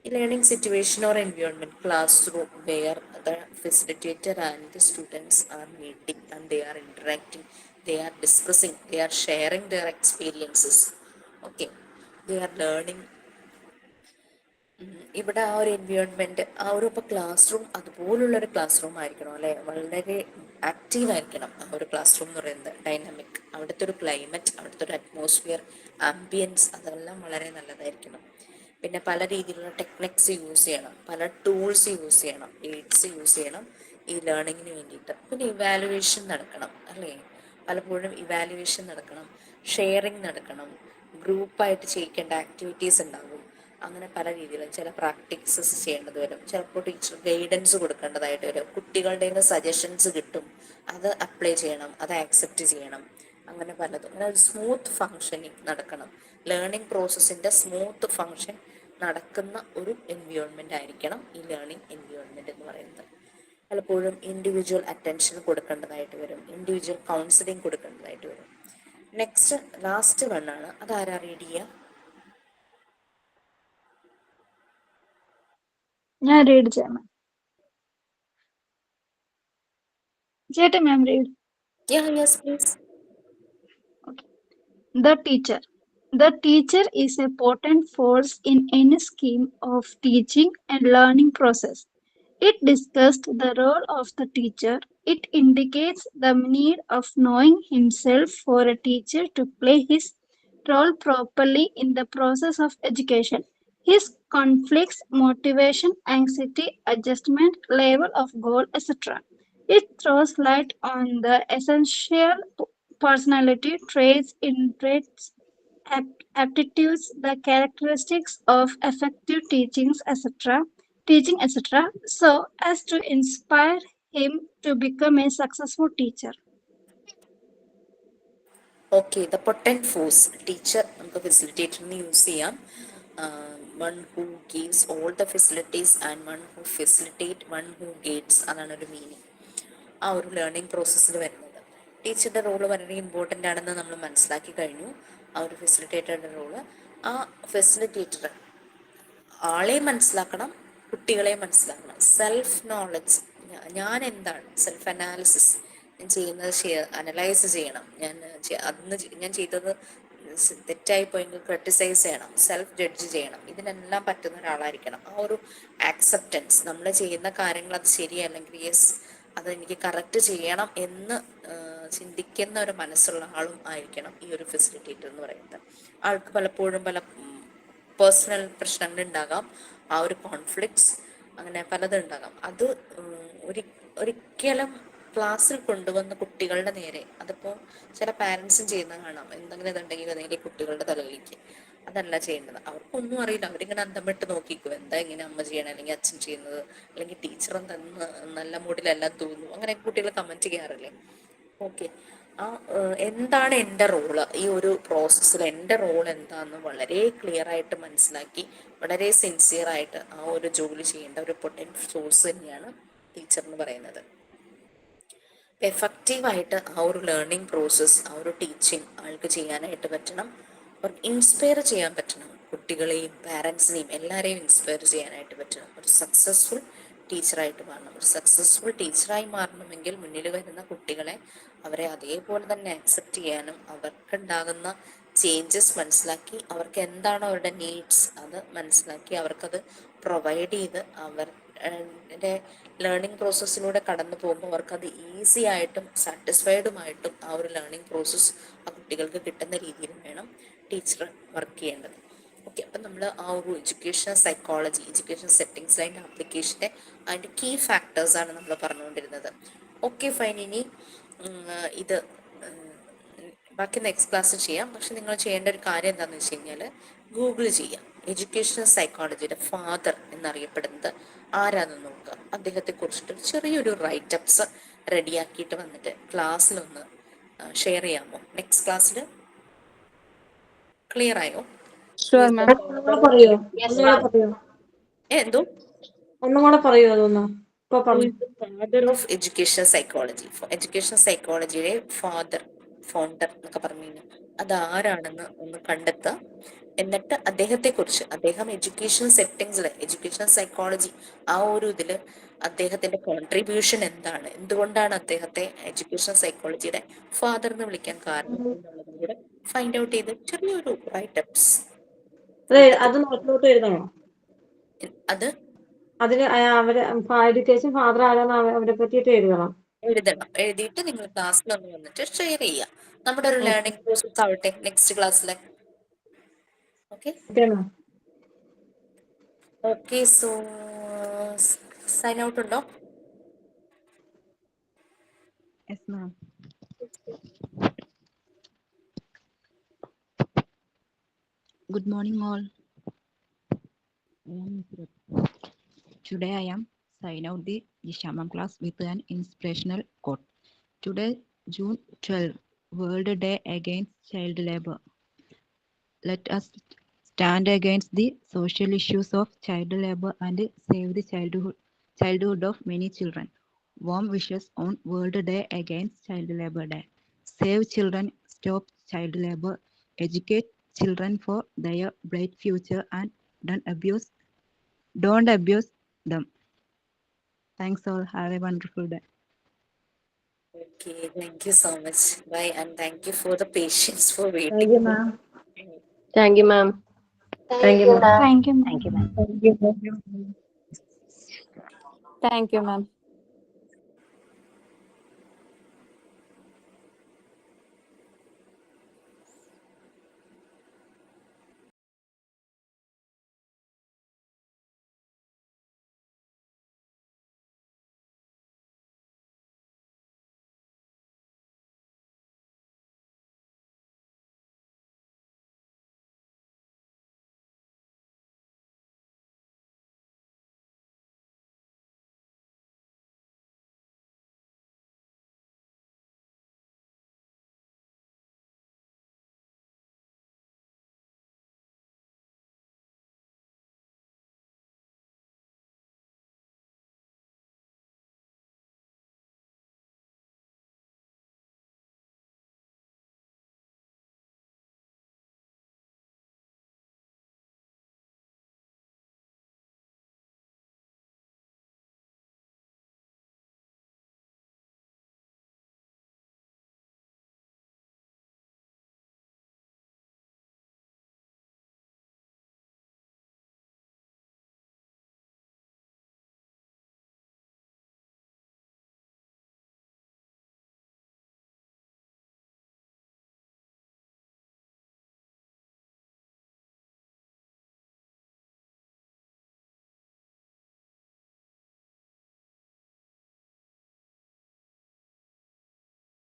ഈ learning situation or environment, classroom where the facilitator and the students are meeting and they are interacting, they are discussing, they are sharing their experiences. Okay, they are learning. ഇവിടെ ആ ഒരു എൻവയോൺമെന്റ്, ആ ഒരു ഇപ്പോൾ class room അതുപോലുള്ളൊരു class room ആയിരിക്കണം അല്ലെ, വളരെ active ആയിരിക്കണം ആ ഒരു ക്ലാസ് റൂം എന്ന് പറയുന്നത്, ഡൈനാമിക്. അവിടുത്തെ ഒരു ക്ലൈമറ്റ്, അവിടുത്തെ ഒരു അറ്റ്മോസ്ഫിയർ, ആംബിയൻസ്, അതെല്ലാം വളരെ നല്ലതായിരിക്കണം. പിന്നെ പല രീതിയിലുള്ള ടെക്നിക്സ് യൂസ് ചെയ്യണം, പല ടൂൾസ് യൂസ് ചെയ്യണം, എയ്ഡ്സ് യൂസ് ചെയ്യണം ഈ ലേണിങ്ങിന് വേണ്ടിയിട്ട്. പിന്നെ ഇവാലുവേഷൻ നടക്കണം അല്ലേ, പലപ്പോഴും ഇവാലുവേഷൻ നടക്കണം, ഷെയറിങ് നടക്കണം, ഗ്രൂപ്പായിട്ട് ചെയ്യിക്കേണ്ട ആക്ടിവിറ്റീസ് ഉണ്ടാകും. അങ്ങനെ പല രീതിയിലും ചില പ്രാക്ടീസസ് ചെയ്യേണ്ടത് വരും, ചിലപ്പോൾ ടീച്ചർ ഗൈഡൻസ് കൊടുക്കേണ്ടതായിട്ട് വരും, കുട്ടികളുടെ നിന്ന് സജഷൻസ് കിട്ടും, അത് അപ്ലൈ ചെയ്യണം, അത് ആക്സെപ്റ്റ് ചെയ്യണം, അങ്ങനെ പലതും. അങ്ങനെ ഒരു സ്മൂത്ത് ഫങ്ഷനിങ് നടക്കണം, ലേണിംഗ് പ്രോസസ്സിൻ്റെ സ്മൂത്ത് ഫങ്ഷൻ നടക്കുന്ന ഒരു എൻവയോൺമെൻ്റ് ആയിരിക്കണം ഈ ലേണിംഗ് എൻവയോൺമെൻറ്റ് എന്ന് പറയുന്നത്. പലപ്പോഴും ഇൻഡിവിജ്വൽ അറ്റൻഷൻ കൊടുക്കേണ്ടതായിട്ട് വരും, ഇൻഡിവിജ്വൽ കൗൺസിലിംഗ് കൊടുക്കേണ്ടതായിട്ട് വരും. നെക്സ്റ്റ് ലാസ്റ്റ് വണ്ണാണ്, അതാരാ റീഡ് ചെയ്യുക? ഞാൻ റീഡ് ചെയ്യാം മാം. ചേട്ടാ മാം read. Yes, please. The teacher. The teacher is a potent force in any scheme of teaching and learning process. It discussed the role of the teacher. It indicates the need of knowing himself for a teacher to play his role properly in the process of education. His conflicts, motivation, anxiety, adjustment, level of goal, etc. It throws light on the essential personality traits, interests, aptitudes, the characteristics of effective teaching, etc., so as to inspire him to become a successful teacher. Okay, the potent force, teacher നമുക്ക് ഫെസിലിറ്റേറ്ററിന് use ചെയ്യാം. One who gives all the facilities and one who facilitate, one who guides, അതാണ് ഒരു meaning ആ ഒരു learning പ്രോസസ്സിൽ വരുന്നത്. ടീച്ചറുടെ role വളരെ ഇമ്പോർട്ടൻ്റ് ആണെന്ന് നമ്മൾ മനസ്സിലാക്കി കഴിഞ്ഞു. ആ ഒരു ഫെസിലിറ്റേറ്ററുടെ റോള്, ആ ഫെസിലിറ്റേറ്റർ ആളെ മനസ്സിലാക്കണം, കുട്ടികളെ മനസ്സിലാക്കണം. സെൽഫ് നോളജ്, ഞാൻ എന്താണ്, സെൽഫ് അനാലിസിസ്, ഞാൻ ചെയ്യുന്നത് അനലൈസ് ചെയ്യണം, ഞാൻ ചെയ്തത് തെറ്റായി പോയെങ്കിൽ ക്രിട്ടിസൈസ് ചെയ്യണം, സെൽഫ് ജഡ്ജ് ചെയ്യണം, ഇതിനെല്ലാം പറ്റുന്ന ഒരാളായിരിക്കണം. ആ ഒരു ആക്സെപ്റ്റൻസ്, നമ്മൾ ചെയ്യുന്ന കാര്യങ്ങൾ അത് ശരിയല്ലെങ്കിൽ യെസ് അതെനിക്ക് കറക്റ്റ് ചെയ്യണം എന്ന് ചിന്തിക്കുന്ന ഒരു മനസ്സുള്ള ആളും ആയിരിക്കണം ഈ ഒരു ഫെസിലിറ്റേറ്റർ എന്ന് പറയുന്നത്. ആൾക്ക് പലപ്പോഴും പല പേഴ്സണൽ പ്രശ്നങ്ങൾ ഉണ്ടാകാം, ആ ഒരു കോൺഫ്ലിക്ട്സ്, അങ്ങനെ പലതുണ്ടാകാം. അത് ഒരിക്കലും ക്ലാസ്സിൽ കൊണ്ടുവന്ന് കുട്ടികളുടെ നേരെ, അതിപ്പോൾ ചില പാരൻസും ചെയ്യുന്ന കാണാം, എന്തെങ്കിലും ഇതുണ്ടെങ്കിൽ അതെങ്കിൽ കുട്ടികളുടെ തലയിലേക്ക്, അതല്ല ചെയ്യേണ്ടത്. അവർക്കൊന്നും അറിയില്ല, അവരിങ്ങനെ അന്തം വിട്ട് നോക്കിക്കും, എന്താ ഇങ്ങനെ അമ്മ ചെയ്യണം അല്ലെങ്കിൽ അച്ഛൻ ചെയ്യുന്നത്, അല്ലെങ്കിൽ ടീച്ചർ എന്തെന്ന് നല്ല മൂഡിലെല്ലാം തോന്നുന്നു, അങ്ങനെ കുട്ടികൾ കമൻറ്റ് ചെയ്യാറില്ലേ. ഓക്കെ, ആ എന്താണ് എൻ്റെ റോള് ഈ ഒരു പ്രോസസ്സിൽ, എൻ്റെ റോൾ എന്താണെന്ന് വളരെ ക്ലിയർ ആയിട്ട് മനസ്സിലാക്കി വളരെ സിൻസിയറായിട്ട് ആ ഒരു ജോലി ചെയ്യേണ്ട ഒരു പൊട്ടൻഷ്യൽ സോഴ്സ് തന്നെയാണ് ടീച്ചർ എന്ന് പറയുന്നത്. എഫക്റ്റീവായിട്ട് ആ ഒരു ലേണിംഗ് പ്രോസസ്സ്, ആ ഒരു ടീച്ചിങ് ആൾക്ക് ചെയ്യാനായിട്ട് പറ്റണം, അവർക്ക് ഇൻസ്പയർ ചെയ്യാൻ പറ്റണം, കുട്ടികളെയും പാരൻസിനെയും എല്ലാവരെയും ഇൻസ്പയർ ചെയ്യാനായിട്ട് പറ്റണം. ഒരു സക്സസ്ഫുൾ ടീച്ചറായിട്ട് മാറണം. ഒരു സക്സസ്ഫുൾ ടീച്ചറായി മാറണമെങ്കിൽ മുന്നിൽ വരുന്ന കുട്ടികളെ അവരെ അതേപോലെ തന്നെ അക്സെപ്റ്റ് ചെയ്യാനും അവർക്കുണ്ടാകുന്ന ചേഞ്ചസ് മനസ്സിലാക്കി അവർക്ക് എന്താണോ അവരുടെ നീഡ്സ് അത് മനസ്സിലാക്കി അവർക്കത് പ്രൊവൈഡ് ചെയ്ത് അവരുടെ ലേണിംഗ് പ്രോസസ്സിലൂടെ കടന്നു പോകുമ്പോൾ അവർക്കത് ഈസി ആയിട്ടും സാറ്റിസ്ഫൈഡുമായിട്ടും ആ ഒരു ലേണിംഗ് പ്രോസസ്സ് ആ കുട്ടികൾക്ക് കിട്ടുന്ന രീതിയിലും വേണം ടീച്ചർ വർക്ക് ചെയ്യേണ്ടത്. ഓക്കെ, അപ്പം നമ്മൾ ആ ഒരു എഡ്യൂക്കേഷൻ സൈക്കോളജി, എഡ്യൂക്കേഷൻ സെറ്റിങ്സ് അതിൻ്റെ ആപ്ലിക്കേഷൻ്റെ അതിൻ്റെ കീ ഫാക്ടേഴ്സാണ് നമ്മൾ പറഞ്ഞുകൊണ്ടിരുന്നത്. ഓക്കെ ഫൈൻ, ഇനി ഇത് ബാക്കി നെക്സ്റ്റ് ക്ലാസ് ചെയ്യാം. പക്ഷെ നിങ്ങൾ ചെയ്യേണ്ട ഒരു കാര്യം എന്താണെന്ന് വെച്ച് കഴിഞ്ഞാൽ ഗൂഗിൾ ചെയ്യാം. എഡ്യൂക്കേഷണൽ സൈക്കോളജിയുടെ ഫാദർ എന്നറിയപ്പെടുന്നത് ആരാണെന്ന് നോക്കുക. അദ്ദേഹത്തെ കുറിച്ചിട്ട് ചെറിയൊരു റൈറ്റപ്സ് റെഡിയാക്കിയിട്ട് വന്നിട്ട് ക്ലാസ്സിലൊന്ന് ഷെയർ ചെയ്യാമോ? നെക്സ്റ്റ് ക്ലാസ്സിൽ ക്ലിയർ ആയോ? എന്തോ ഒന്നുകൂടെ പറയൂ അതൊന്ന്. Father of education psychology, education സൈക്കോളജിയുടെ ഫൗണ്ടർ എന്നൊക്കെ പറഞ്ഞു കഴിഞ്ഞാൽ അതാരാണെന്ന് ഒന്ന് കണ്ടെത്തുക. എന്നിട്ട് അദ്ദേഹം എഡ്യൂക്കേഷൻ സെറ്റിങ്സിൽ എഡ്യൂക്കേഷൻ സൈക്കോളജി ആ ഒരു ഇതില് അദ്ദേഹത്തിന്റെ കോൺട്രിബ്യൂഷൻ എന്താണ്, എന്തുകൊണ്ടാണ് അദ്ദേഹത്തെ എഡ്യൂക്കേഷൻ സൈക്കോളജിയുടെ ഫാദർ എന്ന് വിളിക്കാൻ കാരണം എന്നുള്ളതും കൂടെ ഫൈൻഡ് ഔട്ട് ചെയ്ത് ചെറിയൊരു റൈറ്റപ്സ് അത് നോട്ടിലോട്ട് എഴുതണോ? അത് അതിന് അവര് എഡ്യൂക്കേഷൻ ഫാദർ ആരാന്ന് അവരെ പറ്റിയിട്ട് എഴുതണം. എഴുതിയിട്ട് നിങ്ങൾ ക്ലാസ്സിൽ ഒന്ന് വന്നിട്ട് ഷെയർ ചെയ്യുക. നമ്മുടെ ഒരു ലേണിംഗ് പ്രോസസ് ആവട്ടെ നെക്സ്റ്റ് ക്ലാസ്സിലെ. Okay okay, so sine out ഉണ്ടോ? Yes, ma'am. Good morning, all. I am Miss Ruth. Today I am sign out the Jishamam class with an inspirational quote. Today, June 12, World Day Against Child Labor. Let us stand against the social issues of child labor and save the childhood of many children. Warm wishes on World Day Against Child Labor Day. Save children, stop child labor, educate children for their bright future, and don't abuse them. Thanks all. Have a wonderful day. Okay, thank you so much. Bye, and thank you for the patience for waiting. Thank you, ma'am. Thank you, ma'am. Thank you, ma'am. Thank you, ma'am. Thank you, ma'am.